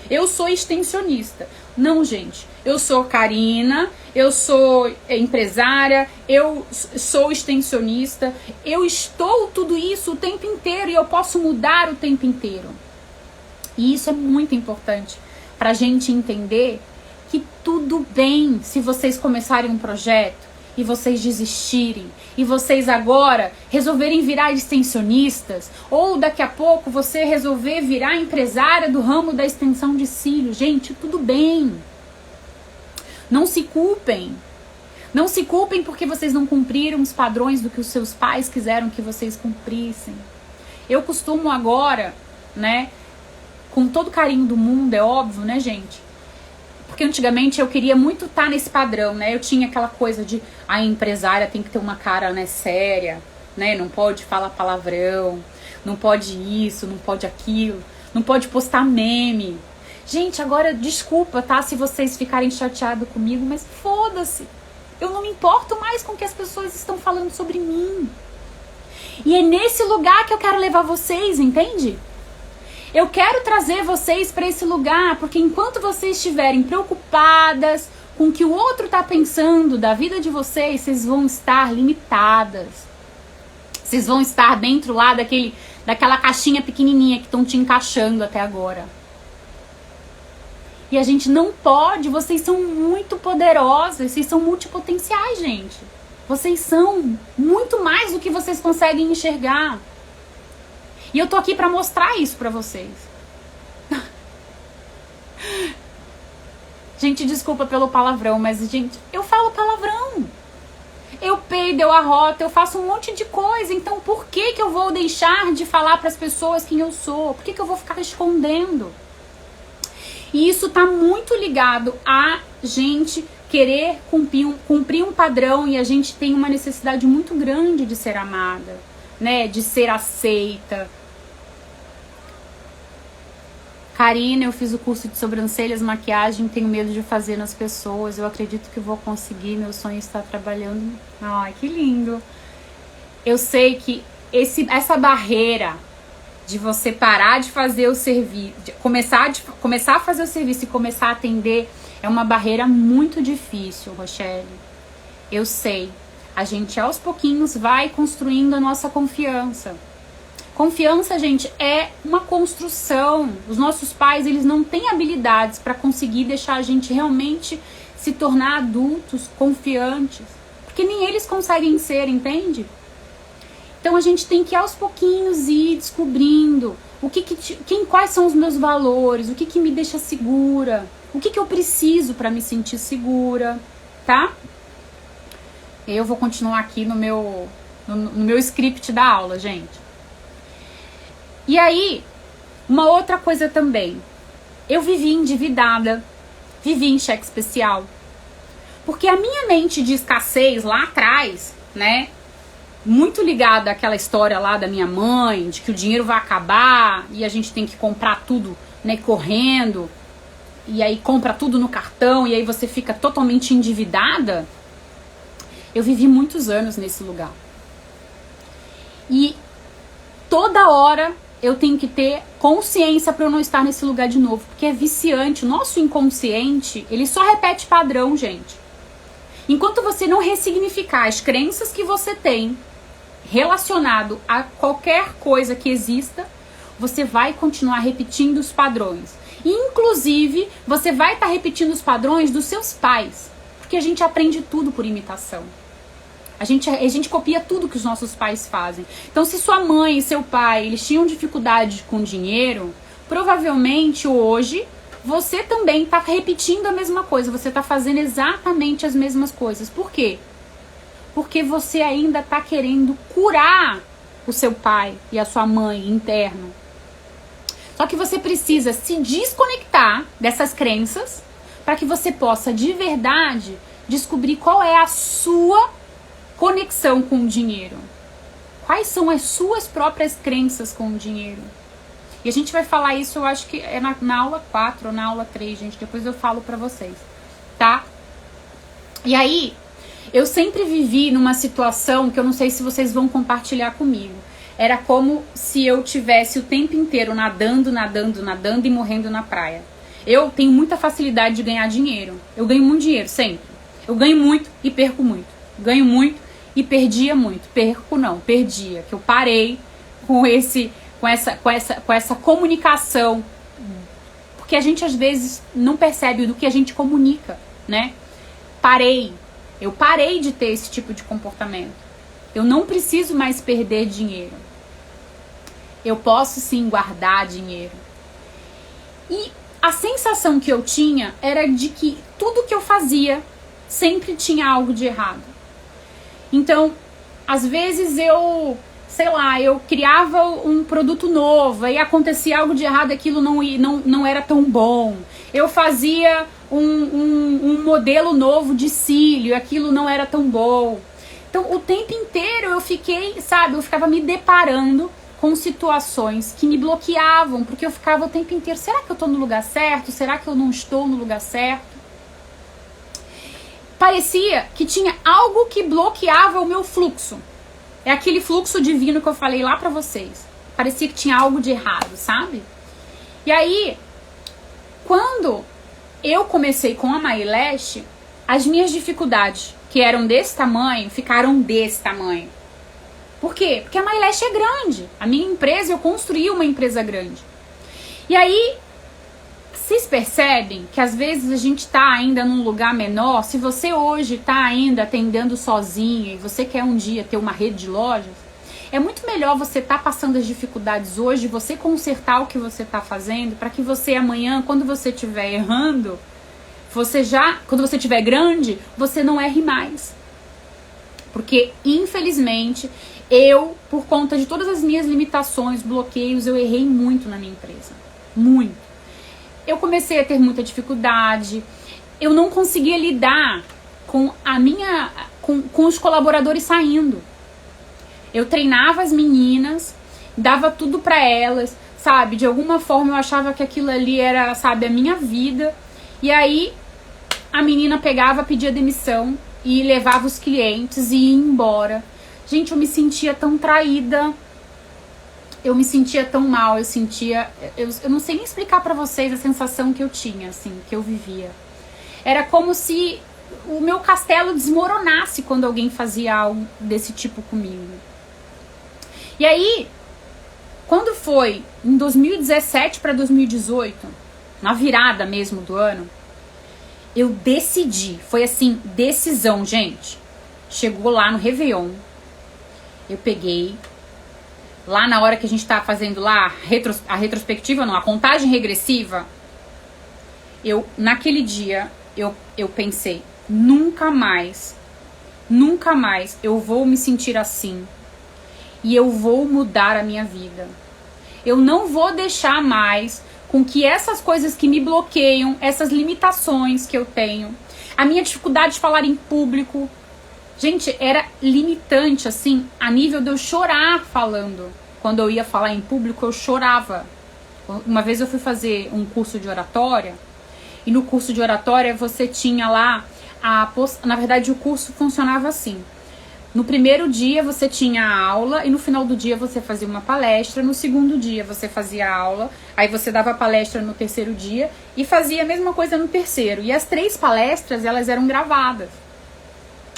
eu sou extensionista. Não, gente, eu sou Karina, eu sou empresária, eu sou extensionista, eu estou tudo isso o tempo inteiro e eu posso mudar o tempo inteiro. E isso é muito importante pra gente entender que tudo bem se vocês começarem um projeto e vocês desistirem, e vocês agora resolverem virar extensionistas, ou daqui a pouco você resolver virar empresária do ramo da extensão de cílios. Gente, tudo bem. Não se culpem. Não se culpem porque vocês não cumpriram os padrões do que os seus pais quiseram que vocês cumprissem. Eu costumo agora, né, com todo o carinho do mundo, é óbvio, né, gente? Porque antigamente eu queria muito estar nesse padrão, né? Eu tinha aquela coisa de a empresária tem que ter uma cara, né, séria, né? Não pode falar palavrão, não pode isso, não pode aquilo, não pode postar meme. Gente, agora desculpa, tá? Se vocês ficarem chateados comigo, mas foda-se. Eu não me importo mais com o que as pessoas estão falando sobre mim. E é nesse lugar que eu quero levar vocês, entende? Eu quero trazer vocês para esse lugar, porque enquanto vocês estiverem preocupadas com o que o outro está pensando da vida de vocês, vocês vão estar limitadas. Vocês vão estar dentro lá daquela caixinha pequenininha que estão te encaixando até agora. E a gente não pode, vocês são muito poderosas, vocês são multipotenciais, gente. Vocês são muito mais do que vocês conseguem enxergar. E eu tô aqui pra mostrar isso pra vocês. Gente, desculpa pelo palavrão, mas, gente, eu falo palavrão. Eu peido, eu arroto, eu faço um monte de coisa. Então, por que eu vou deixar de falar pras pessoas quem eu sou? Por que eu vou ficar escondendo? E isso tá muito ligado a gente querer cumprir um padrão, e a gente tem uma necessidade muito grande de ser amada, né? De ser aceita. Karina, eu fiz o curso de sobrancelhas, maquiagem, tenho medo de fazer nas pessoas. Eu acredito que vou conseguir, meu sonho está trabalhando. Ai, que lindo. Eu sei que essa barreira de você parar de fazer o serviço, começar a fazer o serviço e começar a atender, é uma barreira muito difícil, Rochelle. Eu sei. A gente aos pouquinhos vai construindo a nossa confiança. Confiança, gente, é uma construção. Os nossos pais, eles não têm habilidades para conseguir deixar a gente realmente se tornar adultos confiantes, porque nem eles conseguem ser, entende? Então a gente tem que aos pouquinhos ir descobrindo quais são os meus valores, o que me deixa segura, o que eu preciso para me sentir segura, tá? Eu vou continuar aqui no meu script da aula, gente. E aí, uma outra coisa também. Eu vivi endividada, vivi em cheque especial. Porque a minha mente de escassez lá atrás, né? Muito ligada àquela história lá da minha mãe, de que o dinheiro vai acabar e a gente tem que comprar tudo, né, correndo. E aí compra tudo no cartão e aí você fica totalmente endividada. Eu vivi muitos anos nesse lugar. E toda hora eu tenho que ter consciência para eu não estar nesse lugar de novo, porque é viciante. O nosso inconsciente, ele só repete padrão, gente. Enquanto você não ressignificar as crenças que você tem relacionado a qualquer coisa que exista, você vai continuar repetindo os padrões. E, inclusive, você vai estar repetindo os padrões dos seus pais, porque a gente aprende tudo por imitação. A gente copia tudo que os nossos pais fazem. Então, se sua mãe e seu pai, eles tinham dificuldade com dinheiro, provavelmente hoje você também está repetindo a mesma coisa. Você está fazendo exatamente as mesmas coisas. Por quê? Porque você ainda está querendo curar o seu pai e a sua mãe interno. Só que você precisa se desconectar dessas crenças para que você possa de verdade descobrir qual é a sua conexão com o dinheiro. Quais são as suas próprias crenças com o dinheiro? E a gente vai falar isso, eu acho que é na aula 4 ou na aula 3, gente. Depois eu falo pra vocês, tá? E aí, eu sempre vivi numa situação que eu não sei se vocês vão compartilhar comigo. Era como se eu tivesse o tempo inteiro nadando e morrendo na praia. Eu tenho muita facilidade de ganhar dinheiro. Eu ganho muito dinheiro, sempre. Eu ganho muito e perco muito. Ganho muito e perdia muito. Perdia. Que eu parei com essa comunicação. Porque a gente às vezes não percebe do que a gente comunica, né? Eu parei de ter esse tipo de comportamento. Eu não preciso mais perder dinheiro. Eu posso sim guardar dinheiro. E a sensação que eu tinha era de que tudo que eu fazia sempre tinha algo de errado. Então, às vezes eu criava um produto novo e acontecia algo de errado, aquilo não era tão bom. Eu fazia um modelo novo de cílio, aquilo não era tão bom. Então, o tempo inteiro eu ficava me deparando com situações que me bloqueavam, porque eu ficava o tempo inteiro, será que eu estou no lugar certo? Será que eu não estou no lugar certo? Parecia que tinha algo que bloqueava o meu fluxo. É aquele fluxo divino que eu falei lá pra vocês. Parecia que tinha algo de errado, sabe? E aí, quando eu comecei com a Marileste, as minhas dificuldades, que eram desse tamanho, ficaram desse tamanho. Por quê? Porque a Marileste é grande. A minha empresa, eu construí uma empresa grande. E aí, vocês percebem que às vezes a gente tá ainda num lugar menor? Se você hoje tá ainda atendendo sozinho e você quer um dia ter uma rede de lojas, é muito melhor você tá passando as dificuldades hoje, você consertar o que você tá fazendo, para que você amanhã, quando você estiver errando, quando você estiver grande, você não erre mais. Porque, infelizmente, por conta de todas as minhas limitações, bloqueios, eu errei muito na minha empresa. Muito. eu comecei a ter muita dificuldade, eu não conseguia lidar com com os colaboradores saindo. Eu treinava as meninas, dava tudo pra elas, sabe? De alguma forma eu achava que aquilo ali era, sabe, a minha vida. E aí a menina pegava, pedia demissão e levava os clientes e ia embora. Gente, eu me sentia tão traída. Eu me sentia tão mal, eu não sei nem explicar pra vocês a sensação que eu tinha, assim, que eu vivia. Era como se o meu castelo desmoronasse quando alguém fazia algo desse tipo comigo. E aí, quando foi em 2017 para 2018, na virada mesmo do ano, eu decidi, foi assim, decisão, gente. Chegou lá no Réveillon, eu peguei, lá na hora que a gente tá fazendo lá a retrospectiva, não, a contagem regressiva, naquele dia, eu pensei, nunca mais eu vou me sentir assim e eu vou mudar a minha vida. Eu não vou deixar mais com que essas coisas que me bloqueiam, essas limitações que eu tenho, a minha dificuldade de falar em público, gente, era limitante, assim, a nível de eu chorar falando. Quando eu ia falar em público, eu chorava. Uma vez eu fui fazer um curso de oratória, e no curso de oratória você tinha lá, na verdade o curso funcionava assim. No primeiro dia você tinha a aula e no final do dia você fazia uma palestra. No segundo dia você fazia a aula, aí você dava a palestra no terceiro dia e fazia a mesma coisa no terceiro. E as 3 palestras, elas eram gravadas.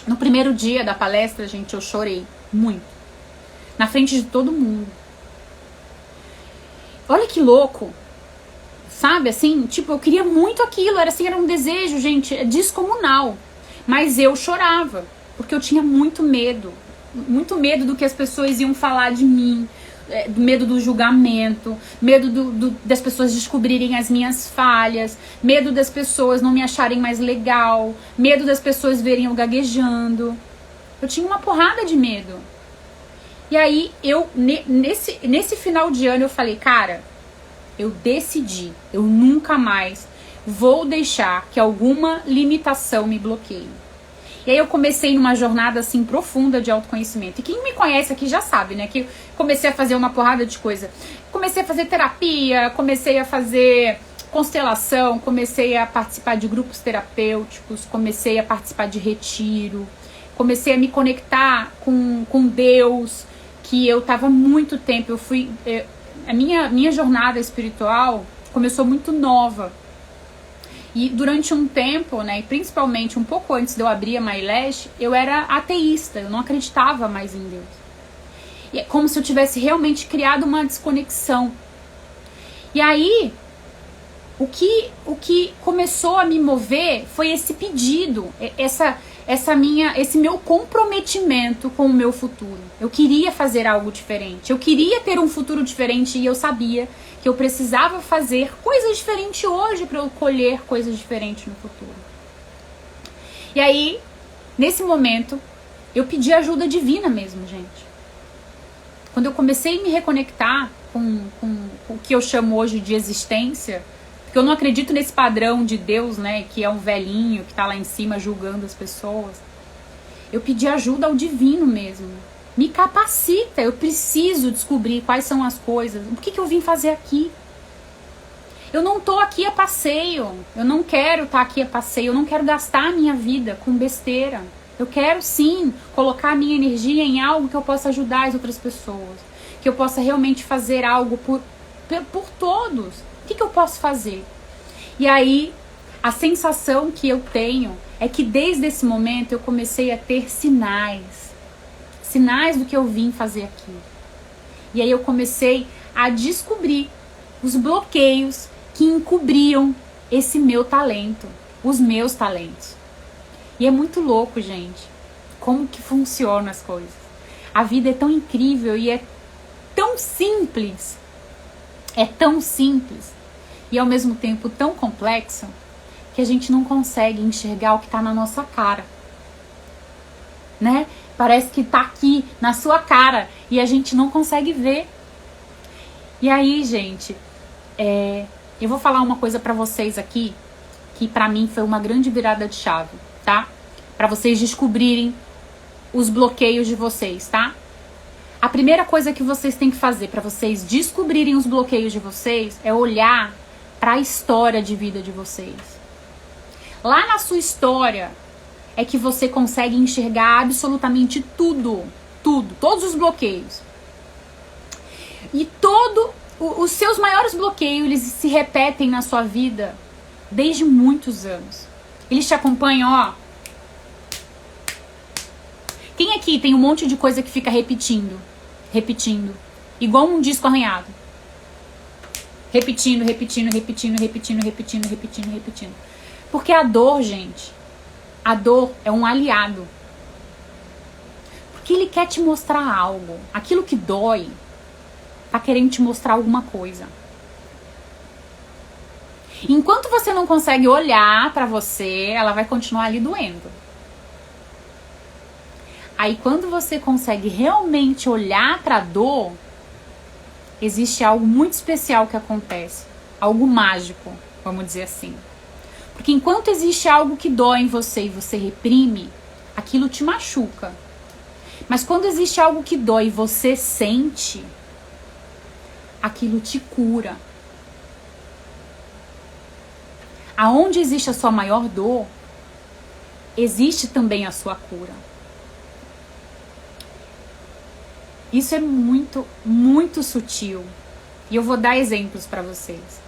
No primeiro dia da palestra, gente, eu chorei muito. Na frente de todo mundo. Olha que louco. Sabe, assim, tipo, eu queria muito aquilo. Era assim, era um desejo, gente, descomunal. Mas eu chorava. Porque eu tinha muito medo do que as pessoas iam falar de mim, medo do julgamento, medo das pessoas descobrirem as minhas falhas, medo das pessoas não me acharem mais legal, medo das pessoas verem eu gaguejando. Eu tinha uma porrada de medo. E aí, nesse final de ano, eu falei, cara, eu decidi, eu nunca mais vou deixar que alguma limitação me bloqueie. E aí eu comecei numa jornada assim profunda de autoconhecimento. E quem me conhece aqui já sabe, né? Que eu comecei a fazer uma porrada de coisa. Comecei a fazer terapia, comecei a fazer constelação, comecei a participar de grupos terapêuticos, comecei a participar de retiro, comecei a me conectar com Deus, que eu tava muito tempo, a minha jornada espiritual começou muito nova. E durante um tempo, né, e principalmente um pouco antes de eu abrir a MyLash, eu era ateísta, eu não acreditava mais em Deus. E é como se eu tivesse realmente criado uma desconexão. E aí, o que começou a me mover foi esse pedido, esse meu comprometimento com o meu futuro. Eu queria fazer algo diferente, eu queria ter um futuro diferente e eu sabia que eu precisava fazer coisas diferentes hoje para eu colher coisas diferentes no futuro. E aí, nesse momento, eu pedi ajuda divina mesmo, gente. Quando eu comecei a me reconectar com o que eu chamo hoje de existência, porque eu não acredito nesse padrão de Deus, né, que é um velhinho que tá lá em cima julgando as pessoas. Eu pedi ajuda ao divino mesmo. Me capacita, eu preciso descobrir quais são as coisas. O que eu vim fazer aqui? Eu não tô aqui a passeio. Eu não quero estar aqui a passeio. Eu não quero gastar a minha vida com besteira. Eu quero sim colocar a minha energia em algo que eu possa ajudar as outras pessoas. Que eu possa realmente fazer algo por todos. O que eu posso fazer? E aí, a sensação que eu tenho é que desde esse momento eu comecei a ter sinais do que eu vim fazer aqui. E aí eu comecei a descobrir os bloqueios que encobriam esse meu talento, os meus talentos. E é muito louco, gente, como que funcionam as coisas. A vida é tão incrível e é tão simples. É tão simples e ao mesmo tempo tão complexo que a gente não consegue enxergar o que está na nossa cara, né? Parece que tá aqui na sua cara e a gente não consegue ver. E aí, gente, Eu vou falar uma coisa pra vocês aqui, que pra mim foi uma grande virada de chave, tá? Pra vocês descobrirem os bloqueios de vocês, tá? A primeira coisa que vocês têm que fazer pra vocês descobrirem os bloqueios de vocês é olhar pra história de vida de vocês. Lá na sua história é que você consegue enxergar absolutamente tudo, todos os bloqueios. E os seus maiores bloqueios, eles se repetem na sua vida desde muitos anos. Eles te acompanham, ó. Quem aqui tem um monte de coisa que fica repetindo, igual um disco arranhado? Repetindo. Porque a dor, gente, a dor é um aliado. Porque ele quer te mostrar algo. Aquilo que dói tá querendo te mostrar alguma coisa. Enquanto você não consegue olhar pra você, ela vai continuar ali doendo. Aí quando você consegue realmente olhar pra dor, existe algo muito especial que acontece. Algo mágico, vamos dizer assim. Porque enquanto existe algo que dói em você e você reprime, aquilo te machuca. Mas quando existe algo que dói e você sente, aquilo te cura. Aonde existe a sua maior dor, existe também a sua cura. Isso é muito, muito sutil. E eu vou dar exemplos para vocês.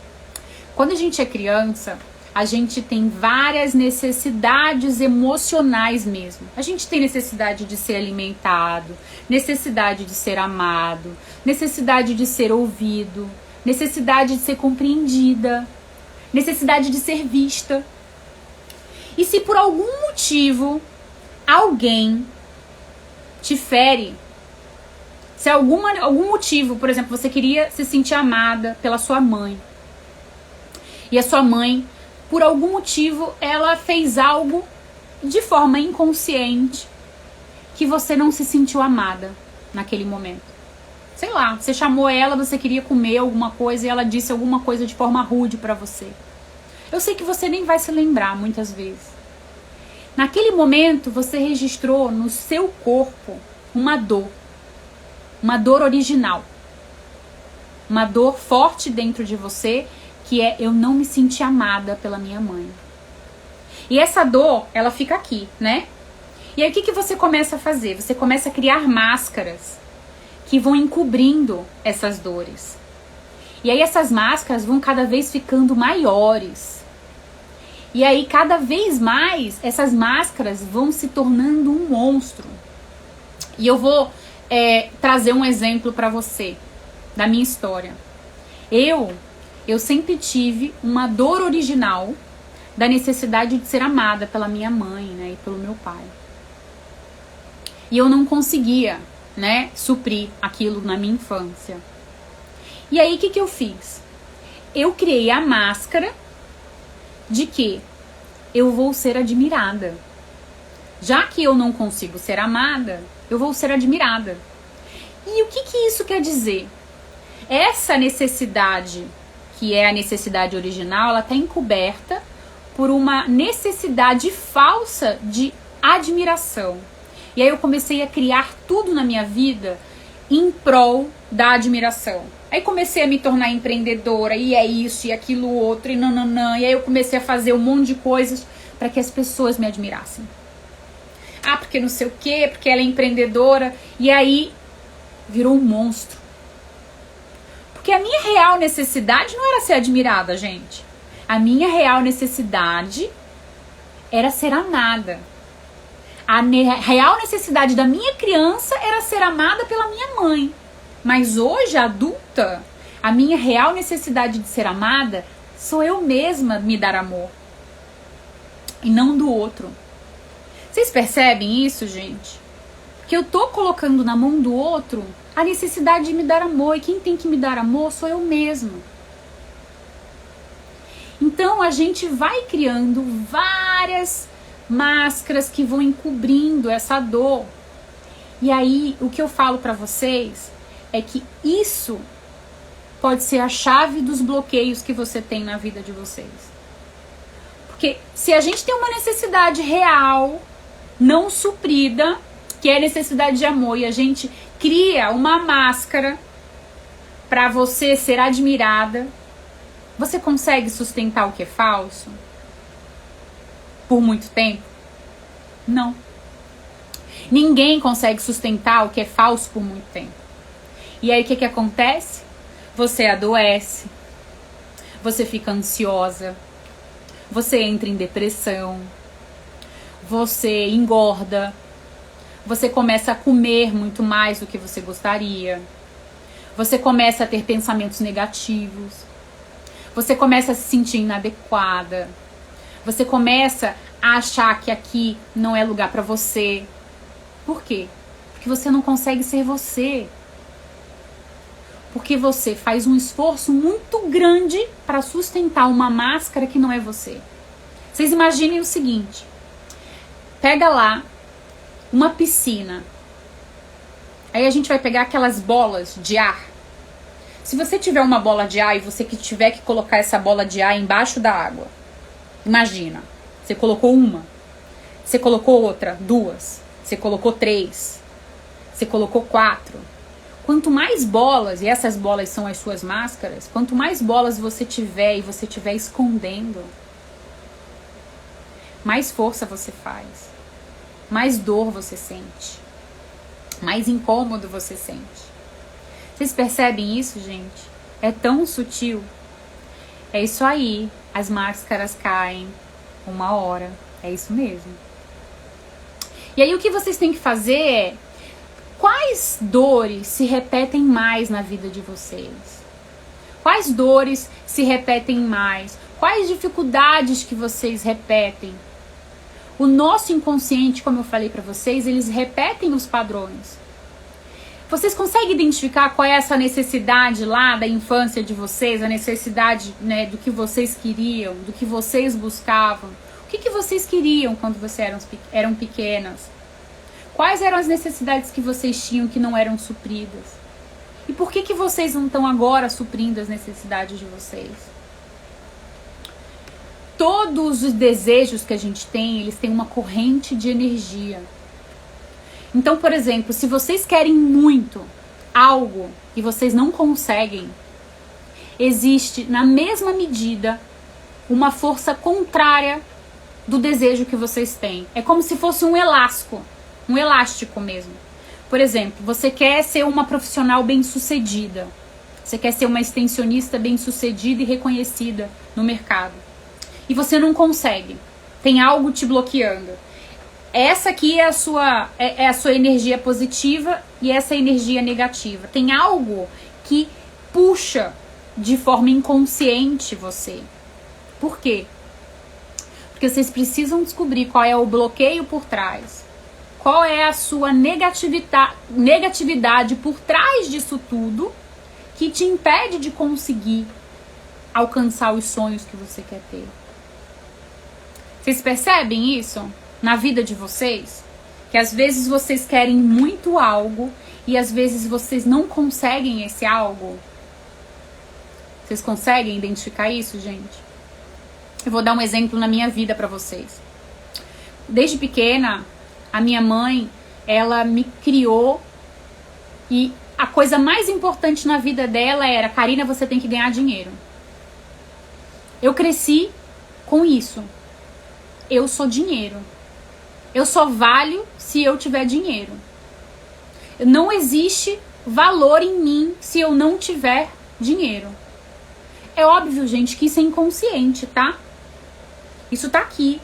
Quando a gente é criança, a gente tem várias necessidades emocionais mesmo. A gente tem necessidade de ser alimentado, necessidade de ser amado, necessidade de ser ouvido, necessidade de ser compreendida, necessidade de ser vista. E se por algum alguém te fere, se algum motivo, por exemplo, você queria se sentir amada pela sua mãe, e a sua mãe, por algum motivo, ela fez algo de forma inconsciente que você não se sentiu amada naquele momento. Sei lá, você chamou ela, você queria comer alguma coisa e ela disse alguma coisa de forma rude pra você. Eu sei que você nem vai se lembrar muitas vezes. Naquele momento, você registrou no seu corpo uma dor original. Uma dor forte dentro de você, que é: eu não me senti amada pela minha mãe. E essa dor, ela fica aqui, né? E aí o que você começa a fazer? Você começa a criar máscaras que vão encobrindo essas dores. E aí essas máscaras vão cada vez ficando maiores. E aí cada vez mais essas máscaras vão se tornando um monstro. E eu vou trazer um exemplo para você da minha história. Eu sempre tive uma dor original da necessidade de ser amada pela minha mãe, né, e pelo meu pai. E eu não conseguia, né, suprir aquilo na minha infância. E aí o que eu fiz? Eu criei a máscara de que eu vou ser admirada. Já que eu não consigo ser amada, eu vou ser admirada. E o que isso quer dizer? Essa necessidade, que é a necessidade original, ela está encoberta por uma necessidade falsa de admiração. E aí eu comecei a criar tudo na minha vida em prol da admiração. Aí comecei a me tornar empreendedora, e é isso, e aquilo outro, e nananã. E aí eu comecei a fazer um monte de coisas para que as pessoas me admirassem. Ah, porque não sei o quê, porque ela é empreendedora. E aí virou um monstro. Porque a minha real necessidade não era ser admirada, gente. A minha real necessidade era ser amada. A real necessidade da minha criança era ser amada pela minha mãe. Mas hoje, adulta, a minha real necessidade de ser amada sou eu mesma me dar amor. E não do outro. Vocês percebem isso, gente? Que eu tô colocando na mão do outro a necessidade de me dar amor. E quem tem que me dar amor sou eu mesma. Então a gente vai criando várias máscaras que vão encobrindo essa dor. E aí o que eu falo pra vocês é que isso pode ser a chave dos bloqueios que você tem na vida de vocês. Porque se a gente tem uma necessidade real, não suprida, que é a necessidade de amor, e a gente cria uma máscara para você ser admirada, você consegue sustentar o que é falso? Por muito tempo? Não. Ninguém consegue sustentar o que é falso por muito tempo. E aí o que acontece? Você adoece, você fica ansiosa, você entra em depressão, você engorda, você começa a comer muito mais do que você gostaria, você começa a ter pensamentos negativos, você começa a se sentir inadequada, você começa a achar que aqui não é lugar pra você. Por quê? Porque você não consegue ser você. Porque você faz um esforço muito grande para sustentar uma máscara que não é você. Vocês imaginem o seguinte. Pega lá uma piscina. Aí a gente vai pegar aquelas bolas de ar. Se você tiver uma bola de ar e você que tiver que colocar essa bola de ar embaixo da água. Imagina. Você colocou uma. Você colocou outra. 2. Você colocou 3. Você colocou 4. Quanto mais bolas, e essas bolas são as suas máscaras, quanto mais bolas você tiver e você tiver escondendo, mais força você faz, mais dor você sente, mais incômodo você sente. Vocês percebem isso, gente? É tão sutil. É isso aí, as máscaras caem uma hora, é isso mesmo. E aí o que vocês têm que fazer é: quais dores se repetem mais na vida de vocês? Quais dores se repetem mais? Quais dificuldades que vocês repetem? O nosso inconsciente, como eu falei pra vocês, eles repetem os padrões. Vocês conseguem identificar qual é essa necessidade lá da infância de vocês? A necessidade, né, do que vocês queriam, do que vocês buscavam? O que vocês queriam quando vocês eram pequenas? Quais eram as necessidades que vocês tinham que não eram supridas? E por que vocês não estão agora suprindo as necessidades de vocês? Todos os desejos que a gente tem, eles têm uma corrente de energia. Então, por exemplo, se vocês querem muito algo e vocês não conseguem, existe na mesma medida uma força contrária do desejo que vocês têm. É como se fosse um elástico mesmo. Por exemplo, você quer ser uma profissional bem-sucedida. Você quer ser uma extensionista bem-sucedida e reconhecida no mercado. E você não consegue. Tem algo te bloqueando. Essa aqui é a sua energia positiva e essa energia negativa. Tem algo que puxa de forma inconsciente você. Por quê? Porque vocês precisam descobrir qual é o bloqueio por trás. Qual é a sua negatividade por trás disso tudo que te impede de conseguir alcançar os sonhos que você quer ter. Vocês percebem isso na vida de vocês? Que às vezes vocês querem muito algo e às vezes vocês não conseguem esse algo. Vocês conseguem identificar isso, gente? Eu vou dar um exemplo na minha vida pra vocês. Desde pequena, a minha mãe, ela me criou e a coisa mais importante na vida dela era: Karina, você tem que ganhar dinheiro. Eu cresci com isso. Eu sou dinheiro. Eu só valho se eu tiver dinheiro. Não existe valor em mim se eu não tiver dinheiro. É óbvio, gente, que isso é inconsciente, tá? Isso tá aqui.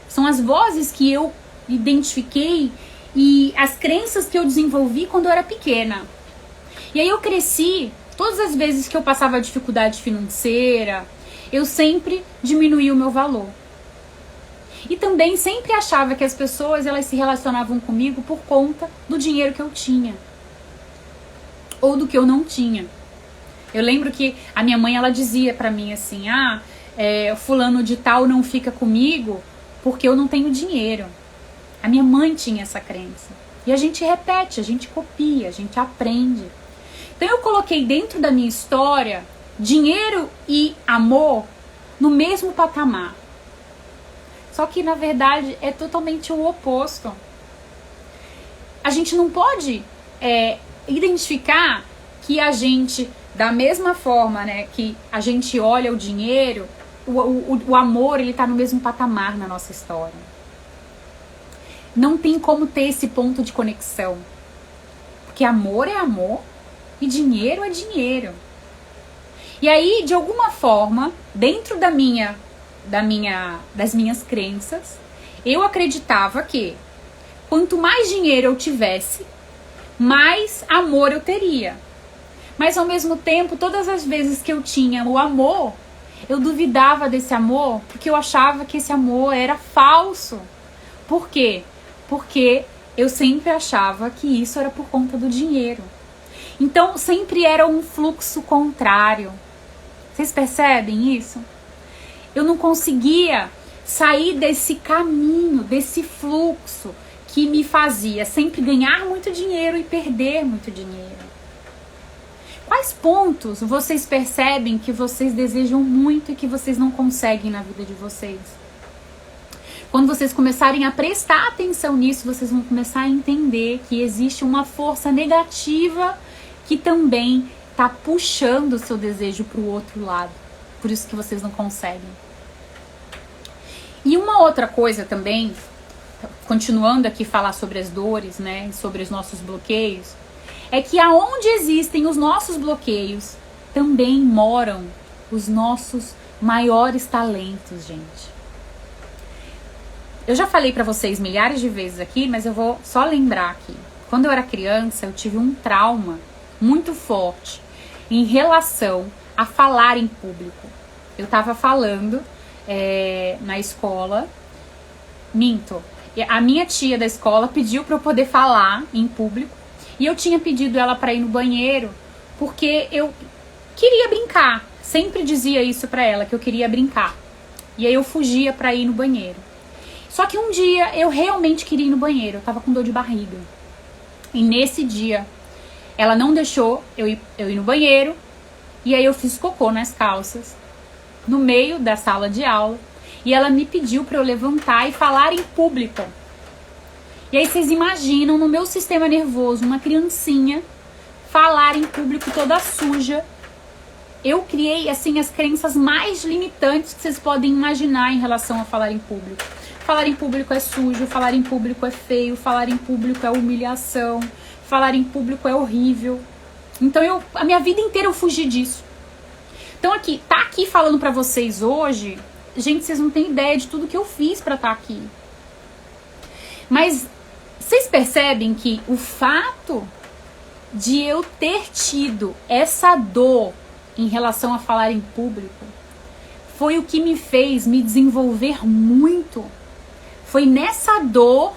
São as vozes que eu identifiquei e as crenças que eu desenvolvi quando eu era pequena. E aí eu cresci, todas as vezes que eu passava dificuldade financeira, eu sempre diminuía o meu valor. E também sempre achava que as pessoas, elas se relacionavam comigo por conta do dinheiro que eu tinha. Ou do que eu não tinha. Eu lembro que a minha mãe, ela dizia pra mim assim: fulano de tal não fica comigo porque eu não tenho dinheiro. A minha mãe tinha essa crença. E a gente repete, a gente copia, a gente aprende. Então eu coloquei dentro da minha história dinheiro e amor no mesmo patamar. Só que na verdade é totalmente o oposto. A gente não pode identificar que a gente, da mesma forma, né, que a gente olha o dinheiro, o amor, ele tá no mesmo patamar na nossa história. Não tem como ter esse ponto de conexão. Porque amor é amor e dinheiro é dinheiro. E aí, de alguma forma, dentro das minhas crenças, eu acreditava que quanto mais dinheiro eu tivesse, mais amor eu teria. Mas ao mesmo tempo, todas as vezes que eu tinha o amor, eu duvidava desse amor, porque eu achava que esse amor era falso. Por quê? Porque eu sempre achava que isso era por conta do dinheiro. Então sempre era um fluxo contrário. Vocês percebem isso? Eu não conseguia sair desse caminho, desse fluxo que me fazia sempre ganhar muito dinheiro e perder muito dinheiro. Quais pontos vocês percebem que vocês desejam muito e que vocês não conseguem na vida de vocês? Quando vocês começarem a prestar atenção nisso, vocês vão começar a entender que existe uma força negativa que também está puxando o seu desejo para o outro lado. Por isso que vocês não conseguem. E uma outra coisa também, continuando aqui falar sobre as dores, né, sobre os nossos bloqueios, é que aonde existem os nossos bloqueios, também moram os nossos maiores talentos, gente. Eu já falei pra vocês milhares de vezes aqui, mas eu vou só lembrar aqui. Quando eu era criança, eu tive um trauma muito forte em relação a falar em público. Eu tava falando na escola, minto, a minha tia da escola pediu pra eu poder falar em público, e eu tinha pedido ela pra ir no banheiro, porque eu queria brincar. Sempre dizia isso pra ela, que eu queria brincar. E aí eu fugia pra ir no banheiro. Só que um dia eu realmente queria ir no banheiro, eu tava com dor de barriga. E nesse dia, ela não deixou eu ir no banheiro, e aí eu fiz cocô nas calças, no meio da sala de aula, e ela me pediu pra eu levantar e falar em público. E aí vocês imaginam no meu sistema nervoso, uma criancinha falar em público toda suja. Eu criei, assim, as crenças mais limitantes que vocês podem imaginar em relação a falar em público. Falar em público é sujo, falar em público é feio, falar em público é humilhação, falar em público é horrível. Então a minha vida inteira eu fugi disso. Então tá aqui falando pra vocês hoje, gente, vocês não têm ideia de tudo que eu fiz pra estar aqui. Mas vocês percebem que o fato de eu ter tido essa dor em relação a falar em público foi o que me fez me desenvolver muito. Foi nessa dor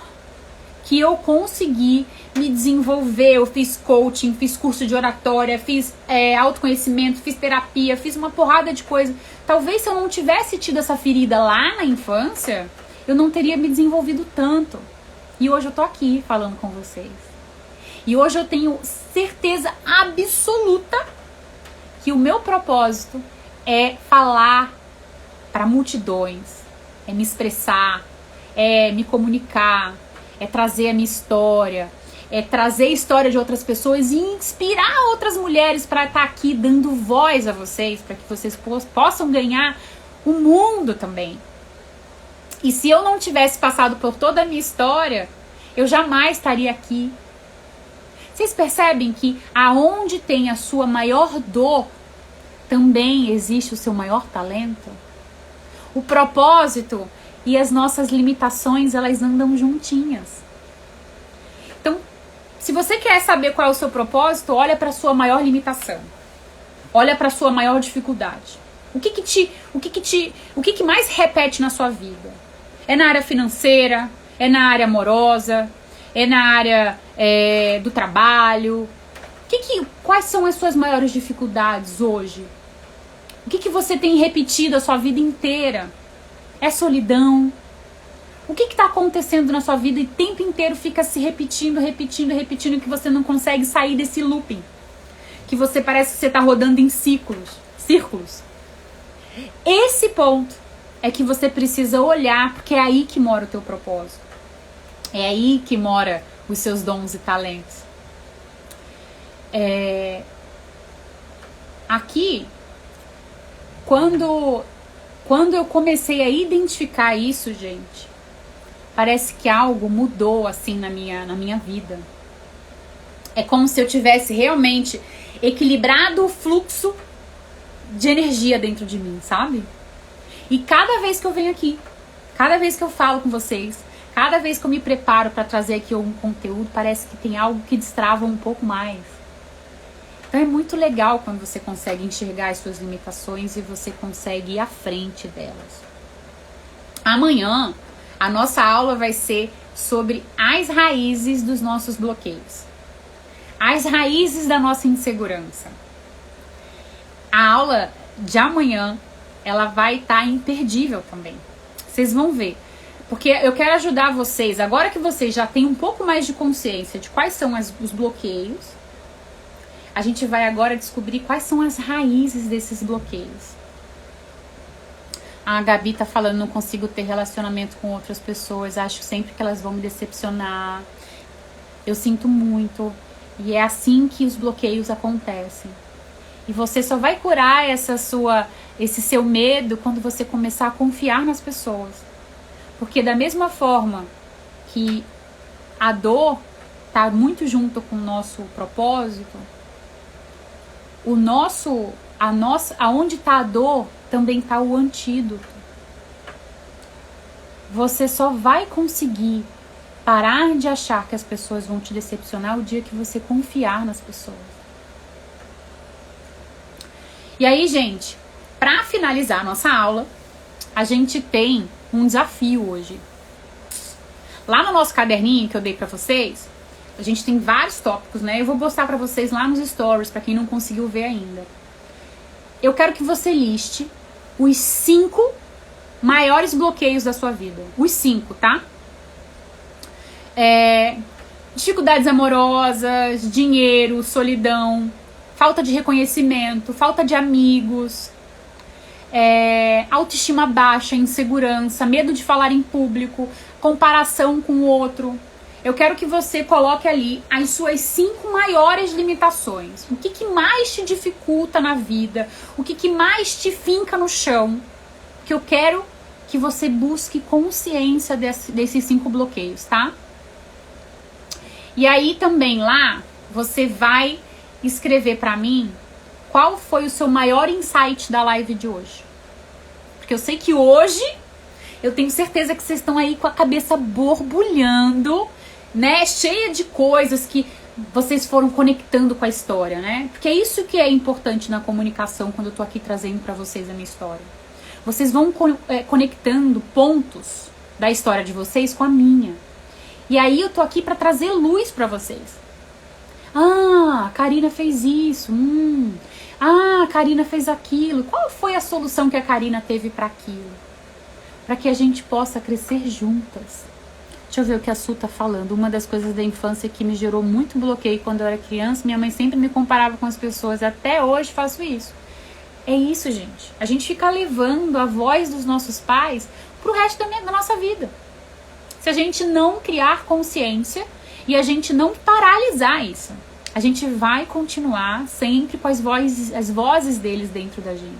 que eu consegui me desenvolver. Eu fiz coaching, fiz curso de oratória, fiz autoconhecimento, fiz terapia, fiz uma porrada de coisa. Talvez se eu não tivesse tido essa ferida lá na infância, eu não teria me desenvolvido tanto. E hoje eu tô aqui falando com vocês. E hoje eu tenho certeza absoluta que o meu propósito é falar para multidões, é me expressar, é me comunicar, é trazer a minha história, é trazer a história de outras pessoas e inspirar outras mulheres para estar aqui dando voz a vocês, para que vocês possam ganhar o mundo também. E se eu não tivesse passado por toda a minha história, eu jamais estaria aqui. Vocês percebem que aonde tem a sua maior dor, também existe o seu maior talento? O propósito e as nossas limitações, elas andam juntinhas. Então, se você quer saber qual é o seu propósito, olha para a sua maior limitação. Olha para a sua maior dificuldade. O que mais repete na sua vida? É na área financeira? É na área amorosa? É na área do trabalho? Quais são as suas maiores dificuldades hoje? O que você tem repetido a sua vida inteira? É solidão? O que está acontecendo na sua vida e o tempo inteiro fica se repetindo, que você não consegue sair desse looping? que você parece que você tá rodando em círculos. Esse ponto é que você precisa olhar, porque é aí que mora o teu propósito. É aí que mora os seus dons e talentos. Aqui, quando eu comecei a identificar isso, gente, parece que algo mudou assim na minha vida. É como se eu tivesse realmente equilibrado o fluxo de energia dentro de mim, sabe? E cada vez que eu venho aqui, cada vez que eu falo com vocês, cada vez que eu me preparo para trazer aqui um conteúdo, parece que tem algo que destrava um pouco mais. Então é muito legal quando você consegue enxergar as suas limitações e você consegue ir à frente delas. Amanhã, a nossa aula vai ser sobre as raízes dos nossos bloqueios. As raízes da nossa insegurança. A aula de amanhã, ela vai estar imperdível também. Vocês vão ver. Porque eu quero ajudar vocês, agora que vocês já têm um pouco mais de consciência de quais são os bloqueios, a gente vai agora descobrir quais são as raízes desses bloqueios. A Gabi tá falando, não consigo ter relacionamento com outras pessoas, acho sempre que elas vão me decepcionar. Eu sinto muito. E é assim que os bloqueios acontecem. E você só vai curar esse seu medo quando você começar a confiar nas pessoas. Porque da mesma forma que a dor tá muito junto com o nosso propósito, aonde tá a dor, também tá o antídoto. Você só vai conseguir parar de achar que as pessoas vão te decepcionar o dia que você confiar nas pessoas. E aí, gente, para finalizar a nossa aula, a gente tem um desafio hoje. Lá no nosso caderninho que eu dei para vocês, a gente tem vários tópicos, né? Eu vou mostrar para vocês lá nos stories, para quem não conseguiu ver ainda. Eu quero que você liste os 5 maiores bloqueios da sua vida. Os 5, tá? Dificuldades amorosas, dinheiro, solidão, falta de reconhecimento, falta de amigos, autoestima baixa, insegurança, medo de falar em público, comparação com o outro. Eu quero que você coloque ali as suas 5 maiores limitações. O que mais te dificulta na vida? O que mais te finca no chão? Que eu quero que você busque consciência desses 5 bloqueios, tá? E aí também lá, você vai escrever pra mim qual foi o seu maior insight da live de hoje. Porque eu sei que hoje, eu tenho certeza que vocês estão aí com a cabeça borbulhando, né? Cheia de coisas que vocês foram conectando com a história, né? Porque é isso que é importante na comunicação quando eu tô aqui trazendo pra vocês a minha história. Vocês vão conectando pontos da história de vocês com a minha. E aí eu tô aqui pra trazer luz pra vocês. Ah, a Karina fez isso. Ah, a Karina fez aquilo. Qual foi a solução que a Karina teve pra aquilo? Pra que a gente possa crescer juntas. Deixa eu ver o que a Su tá falando. Uma das coisas da infância que me gerou muito bloqueio quando eu era criança, minha mãe sempre me comparava com as pessoas. Até hoje faço isso. É isso, gente. A gente fica levando a voz dos nossos pais pro resto da nossa vida. Se a gente não criar consciência e a gente não paralisar isso, a gente vai continuar sempre com as vozes deles dentro da gente.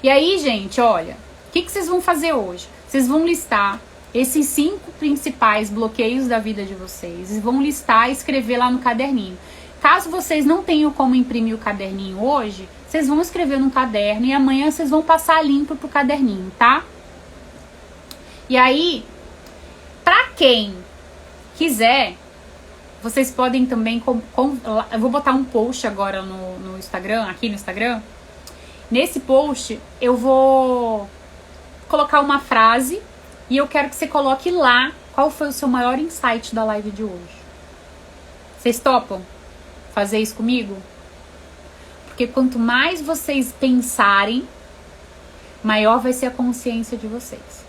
E aí, gente, olha, o que vocês vão fazer hoje? Vocês vão listar esses 5 principais bloqueios da vida de vocês e vão listar e escrever lá no caderninho. Caso vocês não tenham como imprimir o caderninho hoje, vocês vão escrever no caderno e amanhã vocês vão passar limpo pro caderninho, tá? E aí, pra quem quiser, vocês podem também... eu vou botar um post agora no Instagram, aqui no Instagram. Nesse post, eu vou colocar uma frase e eu quero que você coloque lá qual foi o seu maior insight da live de hoje. Vocês topam fazer isso comigo? Porque quanto mais vocês pensarem, maior vai ser a consciência de vocês.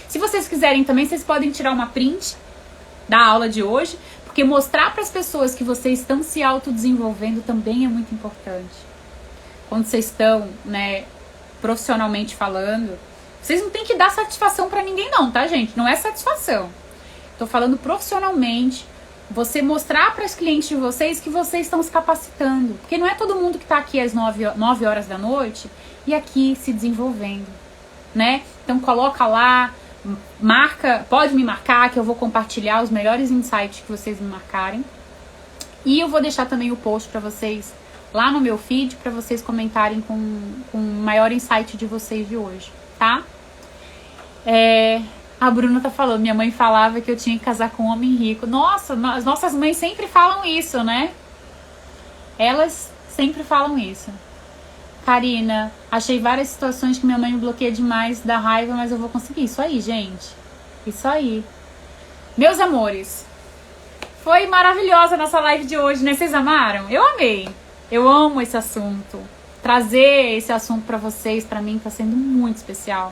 Se vocês quiserem também, vocês podem tirar uma print da aula de hoje, Porque mostrar para as pessoas que vocês estão se autodesenvolvendo também é muito importante. Quando vocês estão, né, profissionalmente falando, vocês não tem que dar satisfação para ninguém não, tá, gente? Não é satisfação. Tô falando profissionalmente. Você mostrar para os clientes de vocês que vocês estão se capacitando. Porque não é todo mundo que tá aqui às 9 horas da noite e aqui se desenvolvendo, né? Então coloca lá, marca, pode me marcar que eu vou compartilhar os melhores insights que vocês me marcarem. E eu vou deixar também o post para vocês lá no meu feed, para vocês comentarem com o maior insight de vocês de hoje, tá? A Bruna tá falando, minha mãe falava que eu tinha que casar com um homem rico. Nossa, as nossas mães sempre falam isso, né? Elas sempre falam isso. Karina, achei várias situações que minha mãe me bloqueia demais da raiva, mas eu vou conseguir. Isso aí, gente. Isso aí. Meus amores, foi maravilhosa a nossa live de hoje, né? Vocês amaram? Eu amei. Eu amo esse assunto. Trazer esse assunto pra vocês, pra mim, tá sendo muito especial.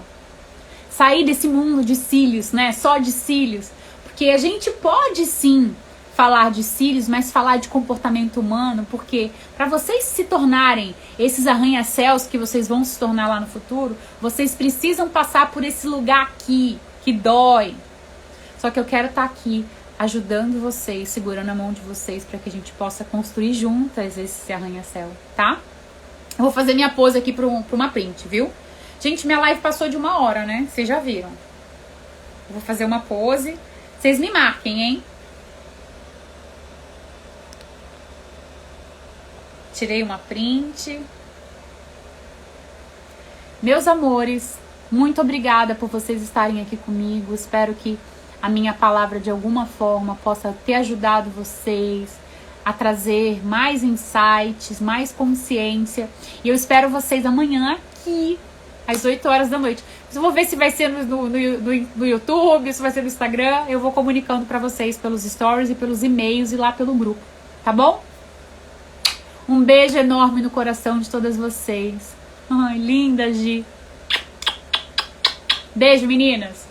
Sair desse mundo de cílios, né? Só de cílios. Porque a gente pode sim falar de cílios, mas falar de comportamento humano, porque para vocês se tornarem esses arranha-céus que vocês vão se tornar lá no futuro, vocês precisam passar por esse lugar aqui, que dói. Só que eu quero estar aqui ajudando vocês, segurando a mão de vocês para que a gente possa construir juntas esse arranha-céu, tá? Eu vou fazer minha pose aqui para uma print, viu? Gente, minha live passou de 1 hora, né? Vocês já viram. Eu vou fazer uma pose. Vocês me marquem, hein? Tirei uma print. Meus amores, muito obrigada por vocês estarem aqui comigo. Espero que a minha palavra de alguma forma possa ter ajudado vocês a trazer mais insights, mais consciência. E eu espero vocês amanhã aqui, às 8 horas da noite. Eu vou ver se vai ser no YouTube, se vai ser no Instagram. Eu vou comunicando pra vocês pelos stories e pelos e-mails e lá pelo grupo, tá bom? Um beijo enorme no coração de todas vocês. Ai, linda, Gi. Beijo, meninas.